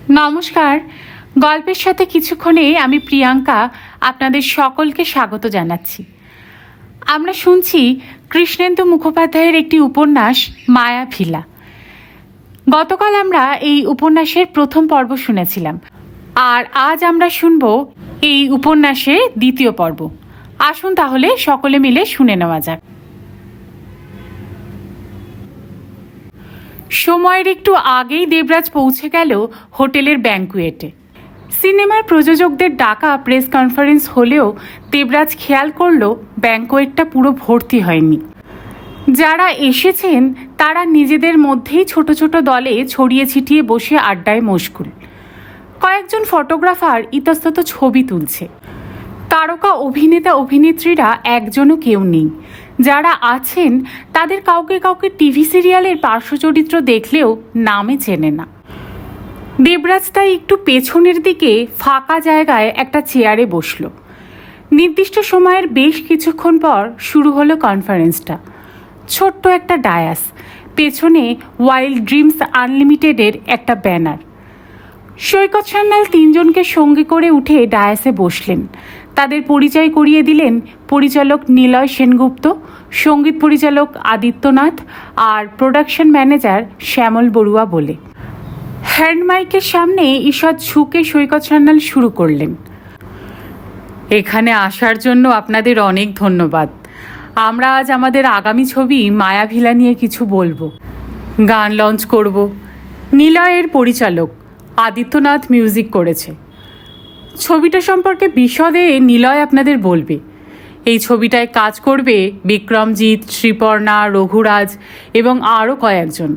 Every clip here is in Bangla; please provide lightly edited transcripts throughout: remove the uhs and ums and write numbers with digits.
নমস্কার। গল্পের সাথে কিছুক্ষণে আমি প্রিয়াঙ্কা আপনাদের সকলকে স্বাগত জানাচ্ছি। আমরা শুনছি কৃষ্ণেন্দু মুখোপাধ্যায়ের একটি উপন্যাস মায়াভিলা। গতকাল আমরা এই উপন্যাসের প্রথম পর্ব শুনেছিলাম, আর আজ আমরা শুনব এই উপন্যাসের দ্বিতীয় পর্ব। আসুন তাহলে সকলে মিলে শুনে নেওয়া যাক। সময়ের একটু আগেই দেবরাজ পৌঁছে গেল হোটেলের ব্যাঙ্কুয়েটে। সিনেমার প্রযোজকদের ডাকা প্রেস কনফারেন্স হলেও দেবরাজ খেয়াল করল ব্যাঙ্কুয়েটটা পুরো ভর্তি হয়নি। যারা এসেছেন তারা নিজেদের মধ্যেই ছোট ছোট দলে ছড়িয়ে ছিটিয়ে বসে আড্ডায় মশগুল। কয়েকজন ফটোগ্রাফার ইতস্তত ছবি তুলছে। তারকা অভিনেতা অভিনেত্রীরা একজনও কেউ নেই। যারা আছেন তাদের কাউকে কাউকে টিভি সিরিয়ালের পার্শ্বচরিত্র দেখলেও নামে চেনে না। দেবরাজ তাই একটু পেছনের দিকে ফাঁকা জায়গায় একটা চেয়ারে বসল। নির্দিষ্ট সময়ের বেশ কিছুক্ষণ পর শুরু হলো কনফারেন্সটা। ছোট্ট একটা ডায়াস, পেছনে ওয়াইল্ড ড্রিমস আনলিমিটেডের একটা ব্যানার। সৈকত সান্যাল তিনজনকে সঙ্গে করে উঠে ডায়াসে বসলেন। তাদের পরিচয় করিয়ে দিলেন পরিচালক নিলয় সেনগুপ্ত, সঙ্গীত পরিচালক আদিত্যনাথ আর প্রোডাকশন ম্যানেজার শ্যামল বড়ুয়া বলে। হ্যান্ড মাইকের সামনে ঈষৎ ঝুঁকে সৈকত সান্যাল শুরু করলেন। এখানে আসার জন্য আপনাদের অনেক ধন্যবাদ। আমরা আজ আমাদের আগামী ছবি মায়াভিলা নিয়ে কিছু বলবো, গান লঞ্চ করব। নিলয়ের পরিচালক, আদিত্যনাথ মিউজিক করেছে। ছবিটা সম্পর্কে বিশদে নিলয় আপনাদের বলবে। এই ছবিটায় কাজ করবে বিক্রমজিৎ, শ্রীপর্ণা, রঘুরাজ এবং আরও কয়েকজন।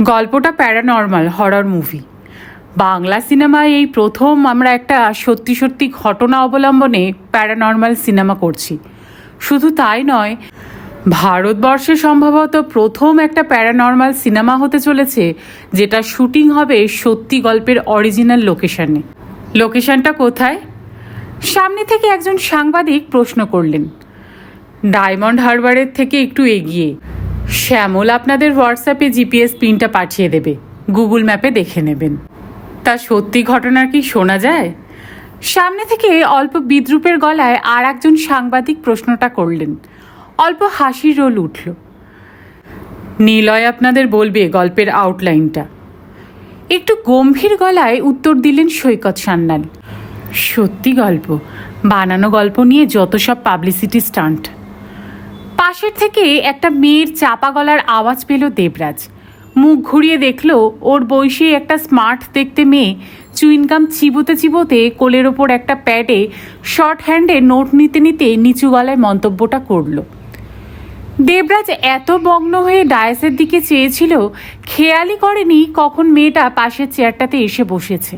গল্পটা প্যারানর্মাল হরর মুভি। বাংলা সিনেমায় এই প্রথম আমরা একটা সত্যি সত্যি ঘটনা অবলম্বনে প্যারানর্মাল সিনেমা করছি। শুধু তাই নয়, ভারতবর্ষে সম্ভবত প্রথম একটা প্যারানর্মাল সিনেমা হতে চলেছে যেটা শুটিং হবে সত্যি গল্পের অরিজিনাল লোকেশনে। লোকেশনটা কোথায়? সামনে থেকে একজন সাংবাদিক প্রশ্ন করলেন। ডায়মন্ড হারবারের থেকে একটু এগিয়ে। শ্যামল আপনাদের হোয়াটসঅ্যাপে জিপিএস পিনটা পাঠিয়ে দেবে, গুগল ম্যাপে দেখে নেবেন। তা সত্যি ঘটনার কি শোনা যায়? সামনে থেকে অল্প বিদ্রূপের গলায় আর একজন সাংবাদিক প্রশ্নটা করলেন। অল্প হাসির রোল উঠল। নিলয় আপনাদের বলবে গল্পের আউটলাইনটা। একটু গম্ভীর গলায় উত্তর দিলেন সৈকত সান্যাল। সত্যি গল্প, বানানো গল্প নিয়ে যত সব পাবলিসিটি স্টান্ট। পাশের থেকে একটা মেয়ের চাপা গলার আওয়াজ পেল দেবরাজ। মুখ ঘুরিয়ে দেখল ওর বয়সী একটা স্মার্ট দেখতে মেয়ে চুইনগাম চিবোতে চিবোতে কোলের ওপর একটা প্যাডে শর্ট হ্যান্ডে নোট নিতে নিতে নিচু গলায় মন্তব্যটা করল। দেবরাজ এত মগ্ন হয়ে ডায়াসের দিকে চেয়েছিল, খেয়ালই করেনি কখন মেয়েটা পাশের চেয়ারটাতে এসে বসেছে।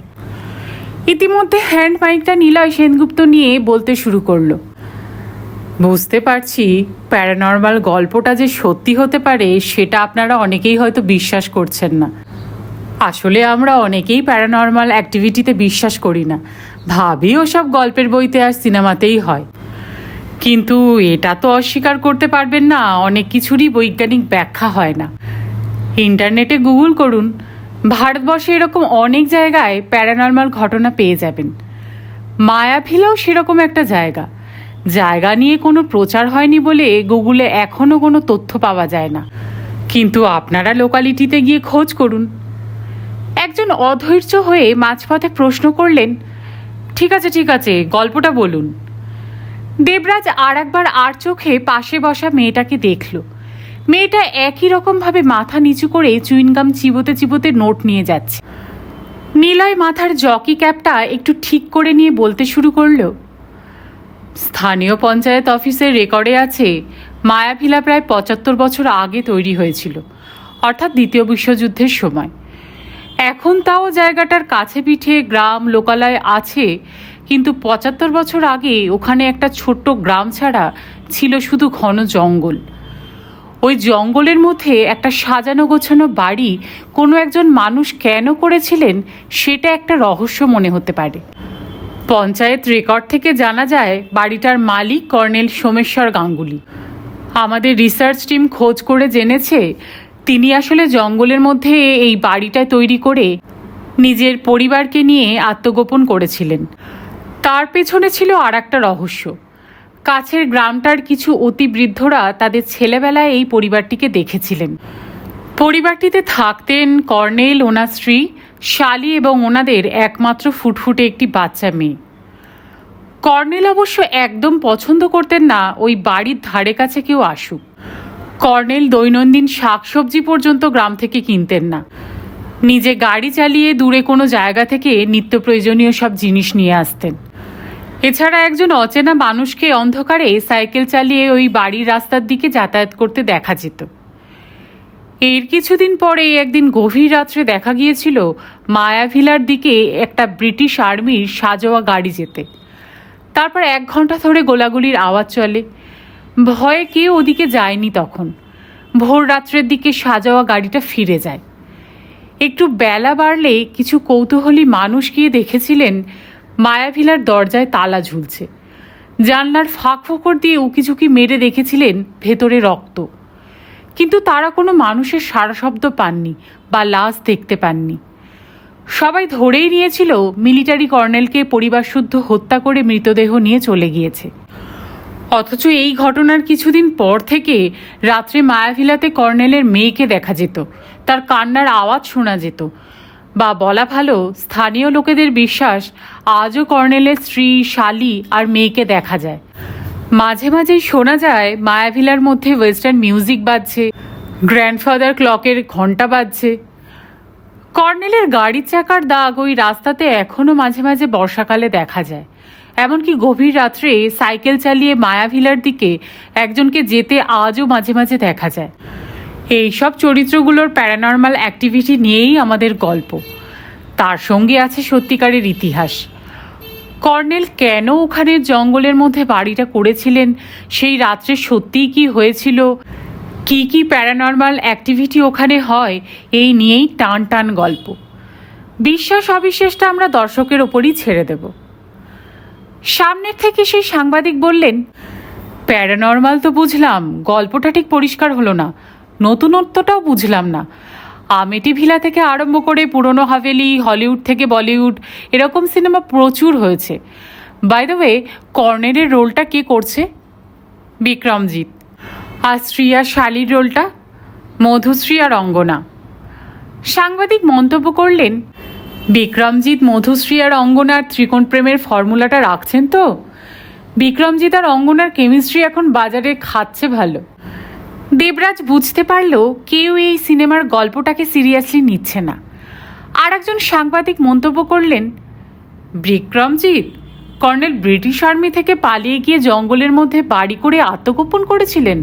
ইতিমধ্যে হ্যান্ড মাইকটা নিলয় সেনগুপ্ত নিয়ে বলতে শুরু করলো। বুঝতে পারছি প্যারানর্মাল গল্পটা যে সত্যি হতে পারে সেটা আপনারা অনেকেই হয়তো বিশ্বাস করছেন না। আসলে আমরা অনেকেই প্যারানর্মাল অ্যাক্টিভিটিতে বিশ্বাস করি না, ভাবি ওসব গল্পের বইতে আর সিনেমাতেই হয়। কিন্তু এটা তো অস্বীকার করতে পারবেন না, অনেক কিছুরই বৈজ্ঞানিক ব্যাখ্যা হয় না। ইন্টারনেটে গুগল করুন, ভারতবর্ষে এরকম অনেক জায়গায় প্যারানর্মাল ঘটনা পেয়ে যাবেন। মায়াভিলাও সেরকম একটা জায়গা নিয়ে কোনো প্রচার হয়নি বলে গুগলে এখনও কোনো তথ্য পাওয়া যায় না। কিন্তু আপনারা লোকালিটিতে গিয়ে খোঁজ করুন। একজন অধৈর্য হয়ে মাঝপথে প্রশ্ন করলেন, ঠিক আছে, গল্পটা বলুন। দেবরাজ আর একবার আর চোখে পাশে বসা মেয়েটাকে দেখল। মেয়েটা একই রকমভাবে মাথা নিচু করে চুইনগাম চিবোতে চিবোতে নোট নিয়ে যাচ্ছে। নিলয় মাথার জকি ক্যাপটা একটু ঠিক করে নিয়ে বলতে শুরু করলো। স্থানীয় পঞ্চায়েত অফিসের রেকর্ডে আছে মায়াভিলা প্রায় ৭৫ বছর আগে তৈরি হয়েছিল, অর্থাৎ দ্বিতীয় বিশ্বযুদ্ধের সময়। এখন তাও জায়গাটার কাছে পিঠে গ্রাম লোকালয় আছে, কিন্তু ৭৫ বছর আগে ওখানে একটা ছোট্ট গ্রাম ছাড়া ছিল শুধু ঘন জঙ্গল। ওই জঙ্গলের মধ্যে একটা সাজানো গোছানো বাড়ি কোনো একজন মানুষ কেন করেছিলেন সেটা একটা রহস্য মনে হতে পারে। পঞ্চায়েত রেকর্ড থেকে জানা যায় বাড়িটার মালিক কর্নেল সোমেশ্বর গাঙ্গুলি। আমাদের রিসার্চ টিম খোঁজ করে জেনেছে তিনি আসলে জঙ্গলের মধ্যে এই বাড়িটা তৈরি করে নিজের পরিবারকে নিয়ে আত্মগোপন করেছিলেন। তার পেছনে ছিল আর একটা রহস্য। কাছের গ্রামটার কিছু অতি বৃদ্ধরা তাদের ছেলেবেলায় এই পরিবারটিকে দেখেছিলেন। পরিবারটিতে থাকতেন কর্নেল, ওনার স্ত্রী, শালি এবং ওনাদের একমাত্র ফুটফুটে একটি বাচ্চা মেয়ে। কর্নেল অবশ্য একদম পছন্দ করতেন না ওই বাড়ির ধারে কাছে কেউ আসুক। কর্নেল দৈনন্দিন শাকসবজি পর্যন্ত গ্রাম থেকে কিনতেন না। নিজে গাড়ি চালিয়ে দূরে কোনো জায়গা থেকে নিত্য প্রয়োজনীয় সব জিনিস নিয়ে আসতেন। এছাড়া একজন অচেনা মানুষকে অন্ধকারে সাইকেল চালিয়ে ওই বাড়ির রাস্তার দিকে যাতায়াত করতে দেখা যেত। এর কিছুদিন পরে একদিন গভীর রাত্রে দেখা গিয়েছিল মায়াভিলার দিকে একটা ব্রিটিশ আর্মির সাজোয়া গাড়ি যেতে। তারপর 1 ঘন্টা ধরে গোলাগুলির আওয়াজ চলে। ভয়ে কেউ ওদিকে যায়নি। তখন ভোর রাত্রের দিকে সাজোয়া গাড়িটা ফিরে যায়। একটু বেলা বাড়লে কিছু কৌতূহলী মানুষ গিয়ে দেখেছিলেন মায়াভিলার দরজায় তালা ঝুলছে। জানলার ফাঁক ফোকর দিয়ে উকিঝুঁকি মেরে দেখেছিলেন ভেতরে রক্ত, কিন্তু তারা কোনো মানুষের সাড়া শব্দ পাননি বা লাশ দেখতে পাননি। সবাই ধরেই নিয়েছিল মিলিটারি কর্নেলকে পরিবারশুদ্ধ হত্যা করে মৃতদেহ নিয়ে চলে গিয়েছে। অথচ এই ঘটনার কিছুদিন পর থেকে রাত্রে মায়াভিলাতে কর্নেলের মেয়েকে দেখা যেত, তার কান্নার আওয়াজ শোনা যেত, বা বলা ভালো স্থানীয় লোকেদের বিশ্বাস আজও কর্নেলের স্ত্রী, শালি আর মেয়েকে দেখা যায়। মাঝে মাঝেই শোনা যায় মায়াভিলার মধ্যে ওয়েস্টার্ন মিউজিক বাজছে, গ্র্যান্ডফাদার ক্লকের ঘণ্টা বাজছে। কর্নেলের গাড়ির চাকার দাগ ওই রাস্তাতে এখনও মাঝে মাঝে বর্ষাকালে দেখা যায়। এমনকি গভীর রাত্রে সাইকেল চালিয়ে মায়াভিলার দিকে একজনকে যেতে আজও মাঝে মাঝে দেখা যায়। এইসব চরিত্রগুলোর প্যারানর্মাল অ্যাক্টিভিটি নিয়েই আমাদের গল্প। তার সঙ্গে আছে সত্যিকারের ইতিহাস। কর্নেল কেন ওখানের জঙ্গলের মধ্যে বাড়িটা করেছিলেন, সেই রাত্রে সত্যিই কি হয়েছিল, কি কি প্যারানর্মাল অ্যাক্টিভিটি ওখানে হয়, এই নিয়েই টান টান গল্প। বিশ্বাস অবিশ্বাসটা আমরা দর্শকের ওপরই ছেড়ে দেব। সামনের থেকে সেই সাংবাদিক বললেন, প্যারানর্মাল তো বুঝলাম, গল্পটা ঠিক পরিষ্কার হলো না, নতুনত্বটাও বুঝলাম না। আমেটি ভিলা থেকে আরম্ভ করে পুরনো হাভেলি, হলিউড থেকে বলিউড, এরকম সিনেমা প্রচুর হয়েছে। বাই দ্য ওয়ে, কর্নেলের রোলটা কে করছে? বিক্রমজিৎ। আর স্ত্রী আর শালির রোলটা? মধুশ্রী আর অঙ্গনা। সাংবাদিক মন্তব্য করলেন, বিক্রমজিৎ, মধুশ্রী আর অঙ্গনার ত্রিকোণ প্রেমের ফর্মুলাটা রাখছেন তো? বিক্রমজিৎ আর অঙ্গনার কেমিস্ট্রি এখন বাজারে খাচ্ছে ভালো। দেবরাজ বুঝতে পারল কেউ এই সিনেমার গল্পটাকে সিরিয়াসলি নিচ্ছে না। আর একজন সাংবাদিক মন্তব্য করলেন, বিক্রমজিৎ কর্নেল ব্রিটিশ আর্মি থেকে পালিয়ে গিয়ে জঙ্গলের মধ্যে বাড়ি করে আত্মগোপন করেছিলেন।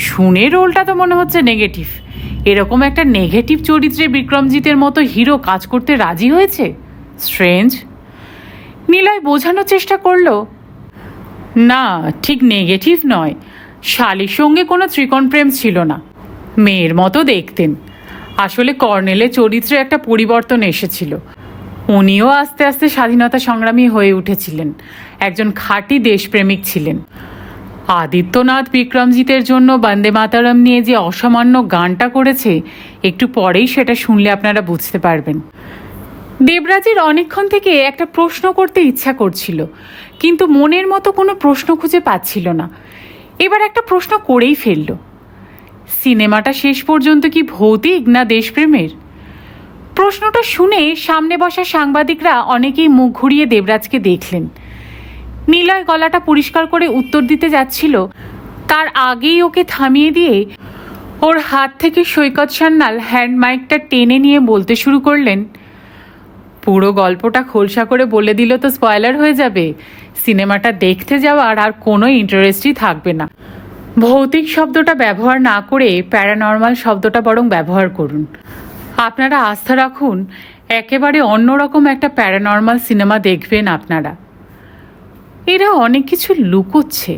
শুনে রোলটা তো মনে হচ্ছে নেগেটিভ। এরকম একটা নেগেটিভ চরিত্রে বিক্রমজিতের মতো হিরো কাজ করতে রাজি হয়েছে? স্ট্রেঞ্জ। নিলয় বোঝানোর চেষ্টা করলো, না, ঠিক নেগেটিভ নয়। শালির সঙ্গে কোনো ত্রিকোণ প্রেম ছিল না, মেয়ের মতো দেখতেন। আসলে কর্নেলের চরিত্রে একটা পরিবর্তন এসেছিল। উনিও আস্তে আস্তে স্বাধীনতা সংগ্রামী হয়ে উঠেছিলেন, একজন খাঁটি দেশপ্রেমিক ছিলেন। আদিত্যনাথ বিক্রমজিতের জন্য বন্দে মাতরম নিয়ে যে অসামান্য গানটা করেছে, একটু পরেই সেটা শুনলে আপনারা বুঝতে পারবেন। দেবরাজের অনেকক্ষণ থেকে একটা প্রশ্ন করতে ইচ্ছা করছিল, কিন্তু মনের মতো কোনো প্রশ্ন খুঁজে পাচ্ছিল না। এবার একটা প্রশ্ন করেই ফেলল, সিনেমাটা শেষ পর্যন্ত কি ভৌতিক না দেশপ্রেমের? প্রশ্নটা শুনে সামনে বসা সাংবাদিকরা অনেকেই মুখ ঘুরিয়ে দেবরাজকে দেখলেন। নিলয় গলাটা পরিষ্কার করে উত্তর দিতে যাচ্ছিল, তার আগেই ওকে থামিয়ে দিয়ে ওর হাত থেকে সৈকত সান্যাল হ্যান্ড মাইকটা টেনে নিয়ে বলতে শুরু করলেন, পুরো গল্পটা খোলসা করে বলে দিল তো স্পয়লার হয়ে যাবে। সিনেমাটা দেখতে যাওয়ার আর কোনো ইন্টারেস্টই থাকবে না। ভৌতিক শব্দটা ব্যবহার না করে প্যারানর্মাল শব্দটা বরং ব্যবহার করুন। আপনারা আস্থা রাখুন, একেবারে অন্যরকম একটা প্যারানর্মাল সিনেমা দেখবেন আপনারা। এরা অনেক কিছু লুকোচ্ছে।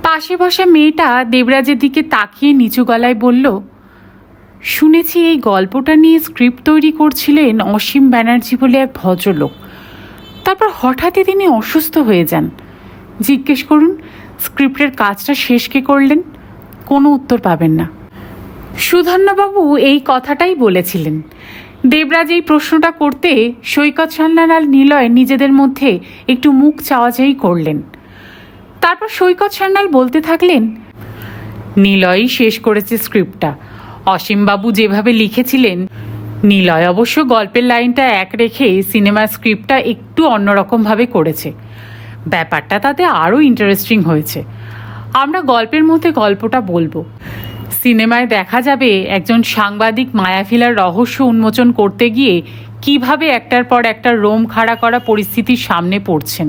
পাশে বসা মেয়েটা দেবরাজের দিকে তাকিয়ে নিচু গলায় বলল, শুনেছি এই গল্পটা নিয়ে স্ক্রিপ্ট তৈরি করছিলেন অসীম ব্যানার্জি বলে এক ভদ্রলোক। তারপর হঠাৎই তিনি অসুস্থ হয়ে যান। জিজ্ঞেস করুন স্ক্রিপ্টের কাজটা শেষ কে করলেন? কোনো উত্তর পাবেন না। সুধন্যবাবু এই কথাটাই বলেছিলেন। দেবরাজ এই প্রশ্নটা করতে সৈকত সান্যাল আর নিলয় নিজেদের মধ্যে একটু মুখ চাওয়াচাই করলেন। তারপর সৈকত সান্যাল বলতে থাকলেন, নিলয়ই শেষ করেছে স্ক্রিপ্টটা। অসীমবাবু যেভাবে লিখেছিলেন, নিলয় অবশ্য গল্পের লাইনটা এক রেখে সিনেমার স্ক্রিপ্টটা একটু অন্যরকমভাবে করেছে। ব্যাপারটা তাতে আরও ইন্টারেস্টিং হয়েছে। আমরা গল্পের মধ্যে গল্পটা বলবো। সিনেমায় দেখা যাবে একজন সাংবাদিক মায়াভিলার রহস্য উন্মোচন করতে গিয়ে কিভাবে একটার পর একটা রোম খাড়া করা পরিস্থিতির সামনে পড়ছেন।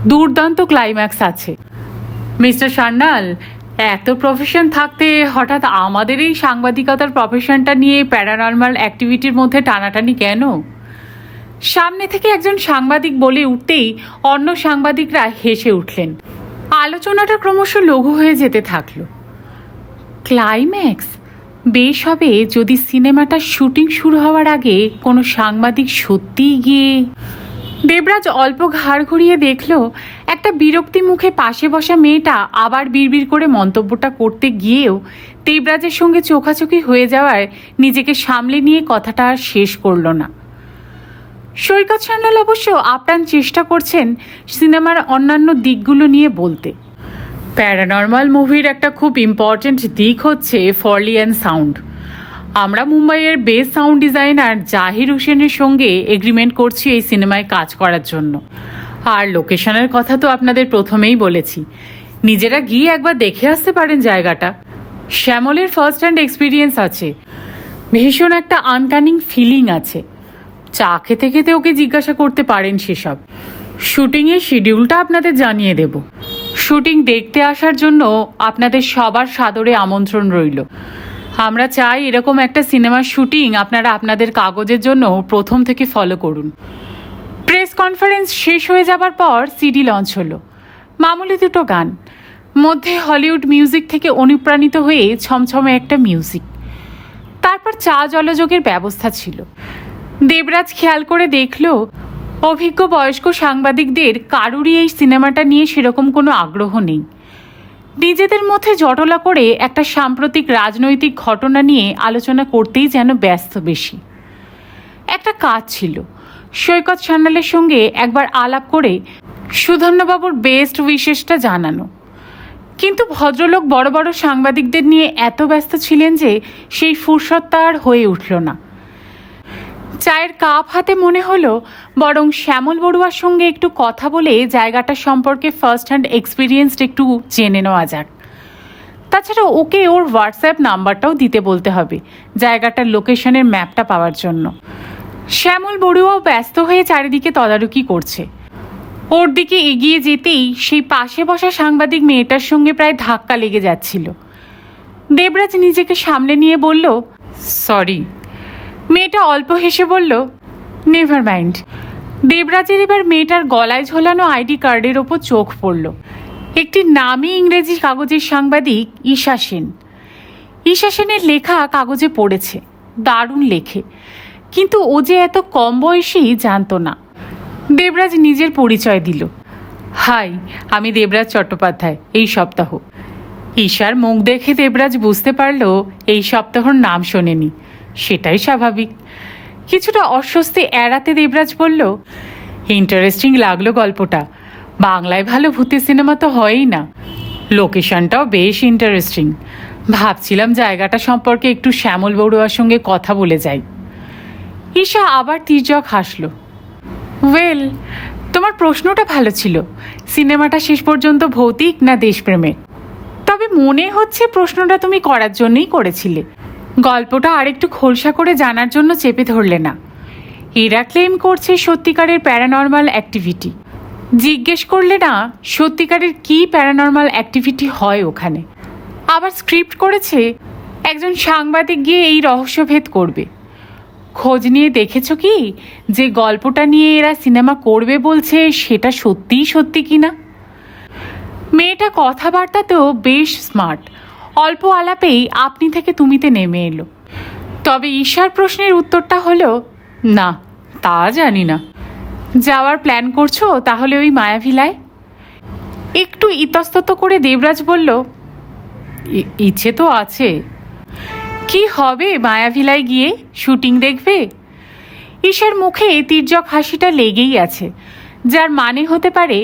দুর্দান্ত ক্লাইম্যাক্স আছে। মিস্টার সান্যাল, এত প্রফেশন থাকতে হঠাৎ আমাদের এই সাংবাদিকতার প্রফেশনটা নিয়ে প্যারানর্মাল অ্যাক্টিভিটির মধ্যে টানাটানি কেন? সামনে থেকে একজন সাংবাদিক বলে উঠতেই অন্য সাংবাদিকরা হেসে উঠলেন। আলোচনাটা ক্রমশ লঘু হয়ে যেতে থাকলো। ক্লাইম্যাক্স বেশ হবে যদি সিনেমাটার শুটিং শুরু হওয়ার আগে কোনো সাংবাদিক সত্যিই গিয়ে। দেবরাজ অল্প ঘাড় ঘুরিয়ে দেখল একটা বিরক্তি মুখে পাশে বসা মেয়েটা আবার বিড়বিড় করে মন্তব্যটা করতে গিয়েও দেবরাজের সঙ্গে চোখাচোখি হয়ে যাওয়ায় নিজেকে সামলে নিয়ে কথাটা আর শেষ করল না। সৈকত সান্যাল অবশ্য আপ্রাণ চেষ্টা করছেন সিনেমার অন্যান্য দিকগুলো নিয়ে বলতে। প্যারানর্মাল মুভির একটা খুব ইম্পর্ট্যান্ট দিক হচ্ছে ফরলি অ্যান্ড সাউন্ড। আমরা মুম্বাইয়ের বেস্ট সাউন্ড ডিজাইনার জাহির হোসেনের সঙ্গে এগ্রিমেন্ট করছি এই সিনেমায় কাজ করার জন্য। আর লোকেশনের কথা তো আপনাদের প্রথমেই বলেছি, নিজেরা গিয়ে একবার দেখে আসতে পারেন জায়গাটা। শ্যামলের ফার্স্ট হ্যান্ড এক্সপিরিয়েন্স আছে, ভীষণ একটা আনকানিং ফিলিং আছে। চা খেতে খেতে ওকে জিজ্ঞাসা করতে পারেন সেসব। শুটিংয়ের শিডিউলটা আপনাদের জানিয়ে দেব। শুটিং দেখতে আসার জন্য আপনাদের সবার সাদরে আমন্ত্রণ রইল। আমরা চাই এরকম একটা সিনেমার শুটিং আপনারা আপনাদের কাগজের জন্য প্রথম থেকে ফলো করুন। প্রেস কনফারেন্স শেষ হয়ে যাবার পর সিডি লঞ্চ হলো। মামুলি দুটো গান, মধ্যে হলিউড মিউজিক থেকে অনুপ্রাণিত হয়ে ছমছমে একটা মিউজিক। তারপর চা জলযোগের ব্যবস্থা ছিল। দেবরাজ খেয়াল করে দেখল অভিজ্ঞ বয়স্ক সাংবাদিকদের কারুরই এই সিনেমাটা নিয়ে সেরকম কোনো আগ্রহ নেই। নিজেদের মধ্যে জটলা করে একটা সাম্প্রতিক রাজনৈতিক ঘটনা নিয়ে আলোচনা করতেই যেন ব্যস্ত বেশি। একটা কাজ ছিল সৈকত সান্যালের সঙ্গে একবার আলাপ করে সুধন্যবাবুর বেস্ট উইশেসটা জানানো, কিন্তু ভদ্রলোক বড় বড় সাংবাদিকদের নিয়ে এত ব্যস্ত ছিলেন যে সেই ফুরসতটা আর হয়ে উঠল না। চায়ের কাপ হাতে মনে হলো বরং শ্যামল বড়ুয়ার সঙ্গে একটু কথা বলে জায়গাটা সম্পর্কে ফার্স্ট হ্যান্ড এক্সপিরিয়েন্সড একটু জেনে নেওয়া যাক। তাছাড়া ওকে ওর হোয়াটসঅ্যাপ নাম্বারটাও দিতে বলতে হবে জায়গাটার লোকেশনের ম্যাপটা পাওয়ার জন্য। শ্যামল বড়ুয়াও ব্যস্ত হয়ে চারিদিকে তদারকি করছে। ওর দিকে এগিয়ে যেতেই সেই পাশে বসা সাংবাদিক মেয়েটার সঙ্গে প্রায় ধাক্কা লেগে যাচ্ছিল। দেবরাজ নিজেকে সামলে নিয়ে বলল, সরি। মেয়েটা অল্প হেসে বলল, নেভার মাইন্ড। দেবরাজের এবার মেয়েটার গলায় ঝোলানো আইডি কার্ডের ওপর চোখ পড়ল। একটি নামী ইংরেজি কাগজের সাংবাদিক ঈশা সেন। ঈশা সেনের লেখা কাগজে পড়েছে, দারুণ লেখে, কিন্তু ও যে এত কম বয়সী জানতো না। দেবরাজ নিজের পরিচয় দিল, হাই, আমি দেবরাজ চট্টোপাধ্যায়, এই সপ্তাহ। ঈশার মুখ দেখে দেবরাজ বুঝতে পারল এই সপ্তাহর নাম শোনেনি। সেটাই স্বাভাবিক। কিছুটা অস্বস্তি এড়াতে দেবরাজ বলল, ইন্টারেস্টিং লাগলো গল্পটা। বাংলায় ভালো ভূতের সিনেমা তো হয়ই না, লোকেশনটাও বেশ ইন্টারেস্টিং। ভাবছিলাম জায়গাটা সম্পর্কে একটু শ্যামল বড়ুয়ার সঙ্গে কথা বলে যাই। ঈশা আবার তির্যক হাসল। ওয়েল, তোমার প্রশ্নটা ভালো ছিল, সিনেমাটা শেষ পর্যন্ত ভৌতিক না দেশপ্রেমের। তবে মনে হচ্ছে প্রশ্নটা তুমি করার জন্যই করেছিলে, গল্পটা আরেকটু খোলসা করে জানার জন্য চেপে ধরলে না। এরা ক্লেম করছে সত্যিকারের প্যারানর্মাল অ্যাক্টিভিটি, জিজ্ঞেস করলে না সত্যিকারের কি প্যারানর্মাল অ্যাক্টিভিটি হয় ওখানে। আবার স্ক্রিপ্ট করেছে একজন সাংবাদিক গিয়ে এই রহস্যভেদ করবে। খোঁজ নিয়ে দেখেছ কি যে গল্পটা নিয়ে এরা সিনেমা করবে বলছে সেটা সত্যিই সত্যি কিনা? মেয়েটা কথাবার্তাতেও বেশ স্মার্ট, অল্প আলাপেই আপনি থেকে তুমিতে নেমে এলো। তবে ঈশার প্রশ্নের উত্তরটা হলো, না, তা জানি না। যাওয়ার প্ল্যান করছো তাহলে ওই মায়াভিলায়? একটু ইতস্তত করে দেবরাজ বলল, ইচ্ছে তো আছে। কি হবে মায়াভিলায় গিয়ে? শুটিং দেখবে? ঈশার মুখে তির্যক হাসিটা লেগেই আছে, যার মানে হতে পারে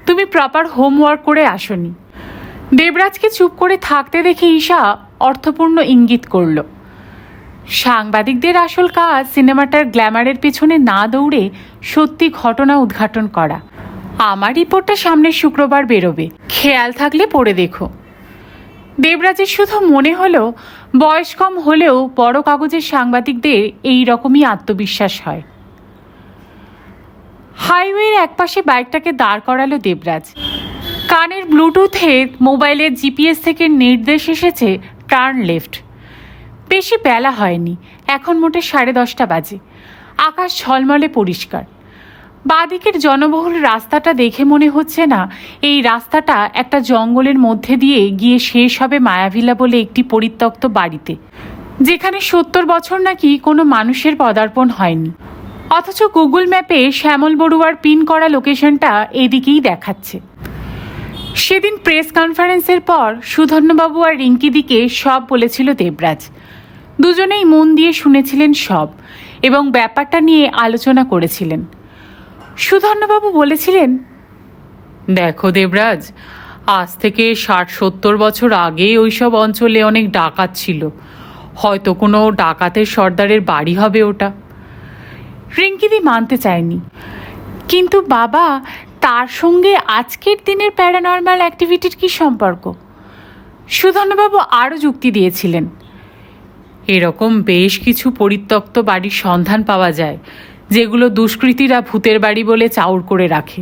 তুমি প্রপার হোমওয়ার্ক করে আসনি। দেবরাজকে চুপ করে থাকতে দেখে ঈশা অর্থপূর্ণ ইঙ্গিত করল। সাংবাদিকদের আসল কাজ সিনেমাটার গ্ল্যামারের পেছনে না দৌড়ে সত্যি ঘটনা উদ্ঘাটন করা। আমার রিপোর্টটা সামনের শুক্রবার বেরোবে, খেয়াল থাকলে পড়ে দেখো। দেবরাজের শুধু মনে হলো বয়স কম হলেও বড় কাগজের সাংবাদিকদের এই রকমই আত্মবিশ্বাস হয়। হাইওয়ের একপাশে বাইকটাকে দাঁড় করালো দেবরাজ। কানের ব্লুটুথে মোবাইলের জিপিএস থেকে নির্দেশ এসেছে টার্ন লেফট। বেশি বেলা হয়নি, এখন মোটে 10:30 বাজে। আকাশ ঝলমলে পরিষ্কার। বাঁদিকের জনবহুল রাস্তাটা দেখে মনে হচ্ছে না এই রাস্তাটা একটা জঙ্গলের মধ্যে দিয়ে গিয়ে শেষ হবে মায়াভিলা বলে একটি পরিত্যক্ত বাড়িতে, যেখানে 70 বছর নাকি কোনো মানুষের পদার্পণ হয়নি। অথচ গুগল ম্যাপে শ্যামল বড়ুয়ার পিন করা লোকেশনটা এদিকেই দেখাচ্ছে। সেদিন প্রেস কনফারেন্সের পর সুধন্যবাবু আর রিঙ্কিদিকে সব বলেছিল দেবরাজ। দুজনেই মন দিয়ে শুনেছিলেন সব এবং ব্যাপারটা নিয়ে আলোচনা করেছিলেন। সুধন্যবাবু বলেছিলেন, দেখো দেবরাজ, আজ থেকে 60-70 বছর আগে ওইসব অঞ্চলে অনেক ডাকাত ছিল, হয়তো কোনো ডাকাতের সর্দারের বাড়ি হবে ওটা। রিঙ্কিদি মানতে চায়নি, কিন্তু বাবা, তার সঙ্গে আজকের দিনের প্যারানর্মাল অ্যাক্টিভিটির কী সম্পর্ক? সুধন্যবাবু আরও যুক্তি দিয়েছিলেন, এরকম বেশ কিছু পরিত্যক্ত বাড়ির সন্ধান পাওয়া যায় যেগুলো দুষ্কৃতীরা ভূতের বাড়ি বলে চাউর করে রাখে।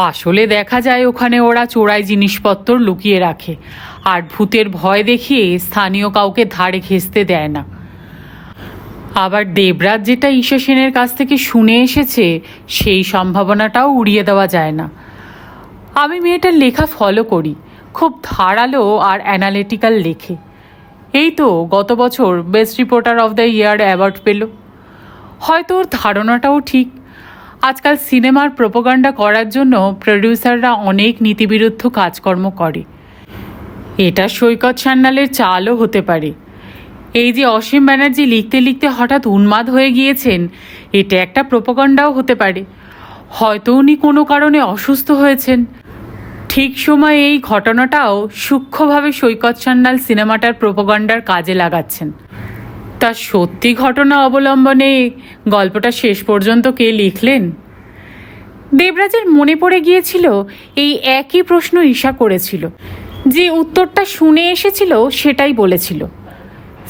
আসলে দেখা যায় ওখানে ওরা চোরাই জিনিসপত্র লুকিয়ে রাখে আর ভূতের ভয় দেখিয়ে স্থানীয় কাউকে ধারে ঘেঁষতে দেয় না। আবার দেবরাজ যেটা ঈশা সেনের কাছ থেকে শুনে এসেছে সেই সম্ভাবনাটাও উড়িয়ে দেওয়া যায় না। আমি মেয়েটার লেখা ফলো করি, খুব ধারালো আর অ্যানালিটিক্যাল লেখে। এই তো গত বছর best reporter of the year award পেল। হয়তো ওর ধারণাটাও ঠিক। আজকাল সিনেমার প্রোপাগান্ডা করার জন্য প্রডিউসাররা অনেক নীতিবিরুদ্ধ কাজকর্ম করে। এটা সৈকত সান্যালের চালও হতে পারে। এই যে অসীম ব্যানার্জি লিখতে লিখতে হঠাৎ উন্মাদ হয়ে গিয়েছেন, এটা একটা প্রোপাগান্ডাও হতে পারে। হয়তো উনি কোনো কারণে অসুস্থ হয়েছেন। ঠিক সময়ে এই ঘটনাটাও সূক্ষ্মভাবে সৈকত সান্যাল সিনেমাটার প্রোপাগান্ডার কাজে লাগাচ্ছেন। তা সত্যি ঘটনা অবলম্বনে গল্পটা শেষ পর্যন্ত কে লিখলেন? দেবরাজের মনে পড়ে গিয়েছিল এই একই প্রশ্ন ঈশা করেছিল। যে উত্তরটা শুনে এসেছিল সেটাই বলেছিল,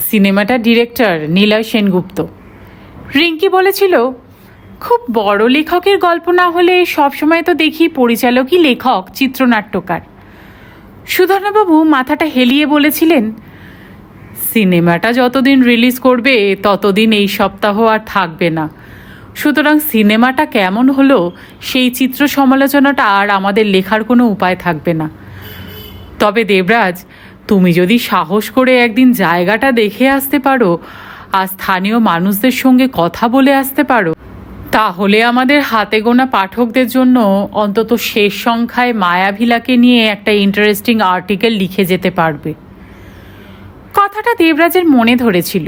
সিনেমাটা ডিরেক্টর নিলয় সেনগুপ্ত। রিঙ্কি বলেছিল, খুব বড় লেখকের গল্প না হলে সবসময় তো দেখি পরিচালকই লেখক, চিত্রনাট্যকার। সুধন্যবাবু মাথাটা হেলিয়ে বলেছিলেন, সিনেমাটা যতদিন রিলিজ করবে ততদিন এই সপ্তাহ আর থাকবে না, সুতরাং সিনেমাটা কেমন হলো সেই চিত্র সমালোচনাটা আর আমাদের লেখার কোনো উপায় থাকবে না। তবে দেবরাজ, তুমি যদি সাহস করে একদিন জায়গাটা দেখে আসতে পারো আর স্থানীয় মানুষদের সঙ্গে কথা বলে আসতে পারো, তাহলে আমাদের হাতে গোনা পাঠকদের জন্য অন্তত শেষ সংখ্যায় মায়াভিলাকে নিয়ে একটা ইন্টারেস্টিং আর্টিকেল লিখে যেতে পারবে। কথাটা দেবরাজের মনে ধরেছিল,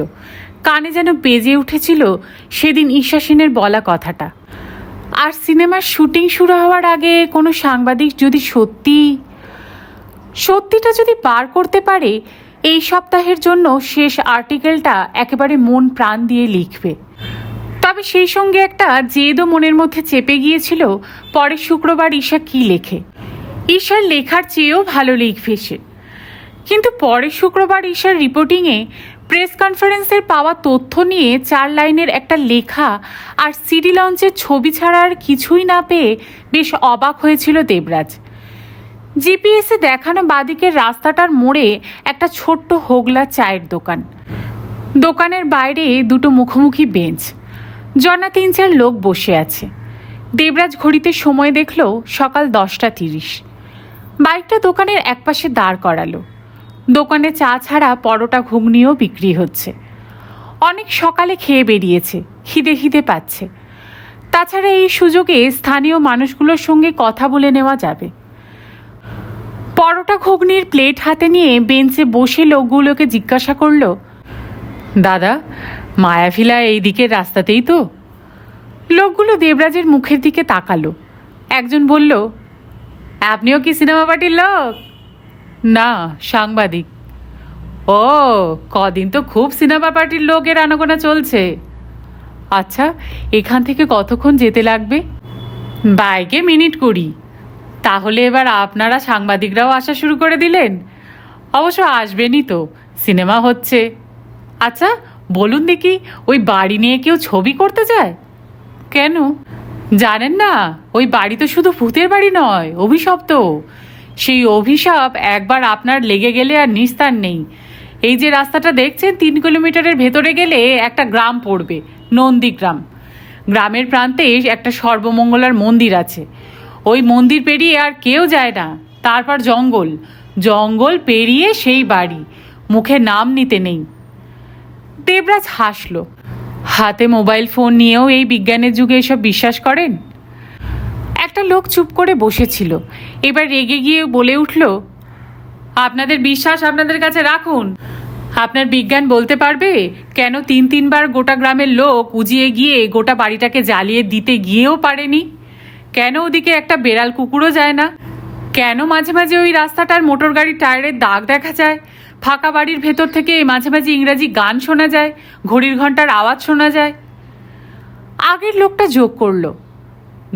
কানে যেন বেজে উঠেছিল সেদিন ঈশা সেনের বলা কথাটা। আর সিনেমার শুটিং শুরু হওয়ার আগে কোনো সাংবাদিক যদি সত্যিটা যদি বার করতে পারে, এই সপ্তাহের জন্য শেষ আর্টিকেলটা একেবারে মন প্রাণ দিয়ে লিখবে। তবে সেই সঙ্গে একটা জেদও মনের মধ্যে চেপে গিয়েছিল, পরের শুক্রবার ঈশা কী লেখে। ঈশার লেখার চেয়েও ভালো লিখবে সে। কিন্তু পরের শুক্রবার ঈশার রিপোর্টিংয়ে প্রেস কনফারেন্সের পাওয়া তথ্য নিয়ে 4 লাইনের একটা লেখা আর সিডি লঞ্চের ছবি ছাড়া আর কিছুই না পেয়ে বেশ অবাক হয়েছিল দেবরাজ। জিপিএসে দেখানো বাদিকের রাস্তাটার মোড়ে একটা ছোট্ট হোগলা চায়ের দোকান। দোকানের বাইরে দুটো মুখোমুখি বেঞ্চ, জনা 3-4 লোক বসে আছে। দেবরাজ ঘড়িতে সময় দেখল সকাল 10:30। বাইকটা দোকানের একপাশে দাঁড় করালো। দোকানে চা ছাড়া পরোটা ঘুগনিও বিক্রি হচ্ছে। অনেক সকালে খেয়ে বেরিয়েছে, খিদে পাচ্ছে। তাছাড়া এই সুযোগে স্থানীয় মানুষগুলোর সঙ্গে কথা বলে নেওয়া যাবে। পরোটা ঘুগনির প্লেট হাতে নিয়ে বেঞ্চে বসে লোকগুলোকে জিজ্ঞাসা করল, দাদা, মায়াভিলা এই দিকের রাস্তাতেই তো? লোকগুলো দেবরাজের মুখের দিকে তাকালো। একজন বলল, আপনিও কি সিনেমা পার্টির লোক? না, সাংবাদিক। ও, কদিন তো খুব সিনেমা পার্টির লোকের আনাগোনা চলছে। আচ্ছা, এখান থেকে কতক্ষণ যেতে লাগবে? বাইকে মিনিট 20। তাহলে এবার আপনারা সাংবাদিকরাও আসা শুরু করে দিলেন? অবশ্য আসবেনই তো, সিনেমা হচ্ছে। আচ্ছা বলুন দেখি, ওই বাড়ি নিয়ে কেউ ছবি করতে যায়? কেন, জানেন না? ওই বাড়ি তো শুধু ভূতের বাড়ি নয়, অভিশপ্ত। সেই অভিশাপ একবার আপনার লেগে গেলে আর নিস্তার নেই। এই যে রাস্তাটা দেখছেন, 3 কিলোমিটারের ভেতরে গেলে একটা গ্রাম পড়বে, নন্দীগ্রাম। গ্রামের প্রান্তে একটা সর্বমঙ্গলার মন্দির আছে। ওই মন্দির পেরিয়ে আর কেউ যায় না। তারপর জঙ্গল, জঙ্গল পেরিয়ে সেই বাড়ি। মুখে নাম নিতে নেই। দেবরাজ হাসল। হাতে মোবাইল ফোন নিয়েও এই বিজ্ঞানের যুগে এসব বিশ্বাস করেন? একটা লোক চুপ করে বসেছিল, এবার রেগে গিয়ে বলে উঠল, আপনাদের বিশ্বাস আপনাদের কাছে রাখুন। আপনার বিজ্ঞান বলতে পারবে কেন 3-3বার গোটা গ্রামের লোক উজিয়ে গিয়ে গোটা বাড়িটাকে জ্বালিয়ে দিতে গিয়েও পারেনি? কেন ওদিকে একটা বেড়াল কুকুরও যায় না? কেন মাঝে মাঝে ওই রাস্তাটার মোটর গাড়ির টায়ারের দাগ দেখা যায়? ফাঁকা বাড়ির ভেতর থেকে মাঝে মাঝে ইংরাজি গান শোনা যায়, ঘড়ির ঘন্টার আওয়াজ শোনা যায়। আগের লোকটা যোগ করলো,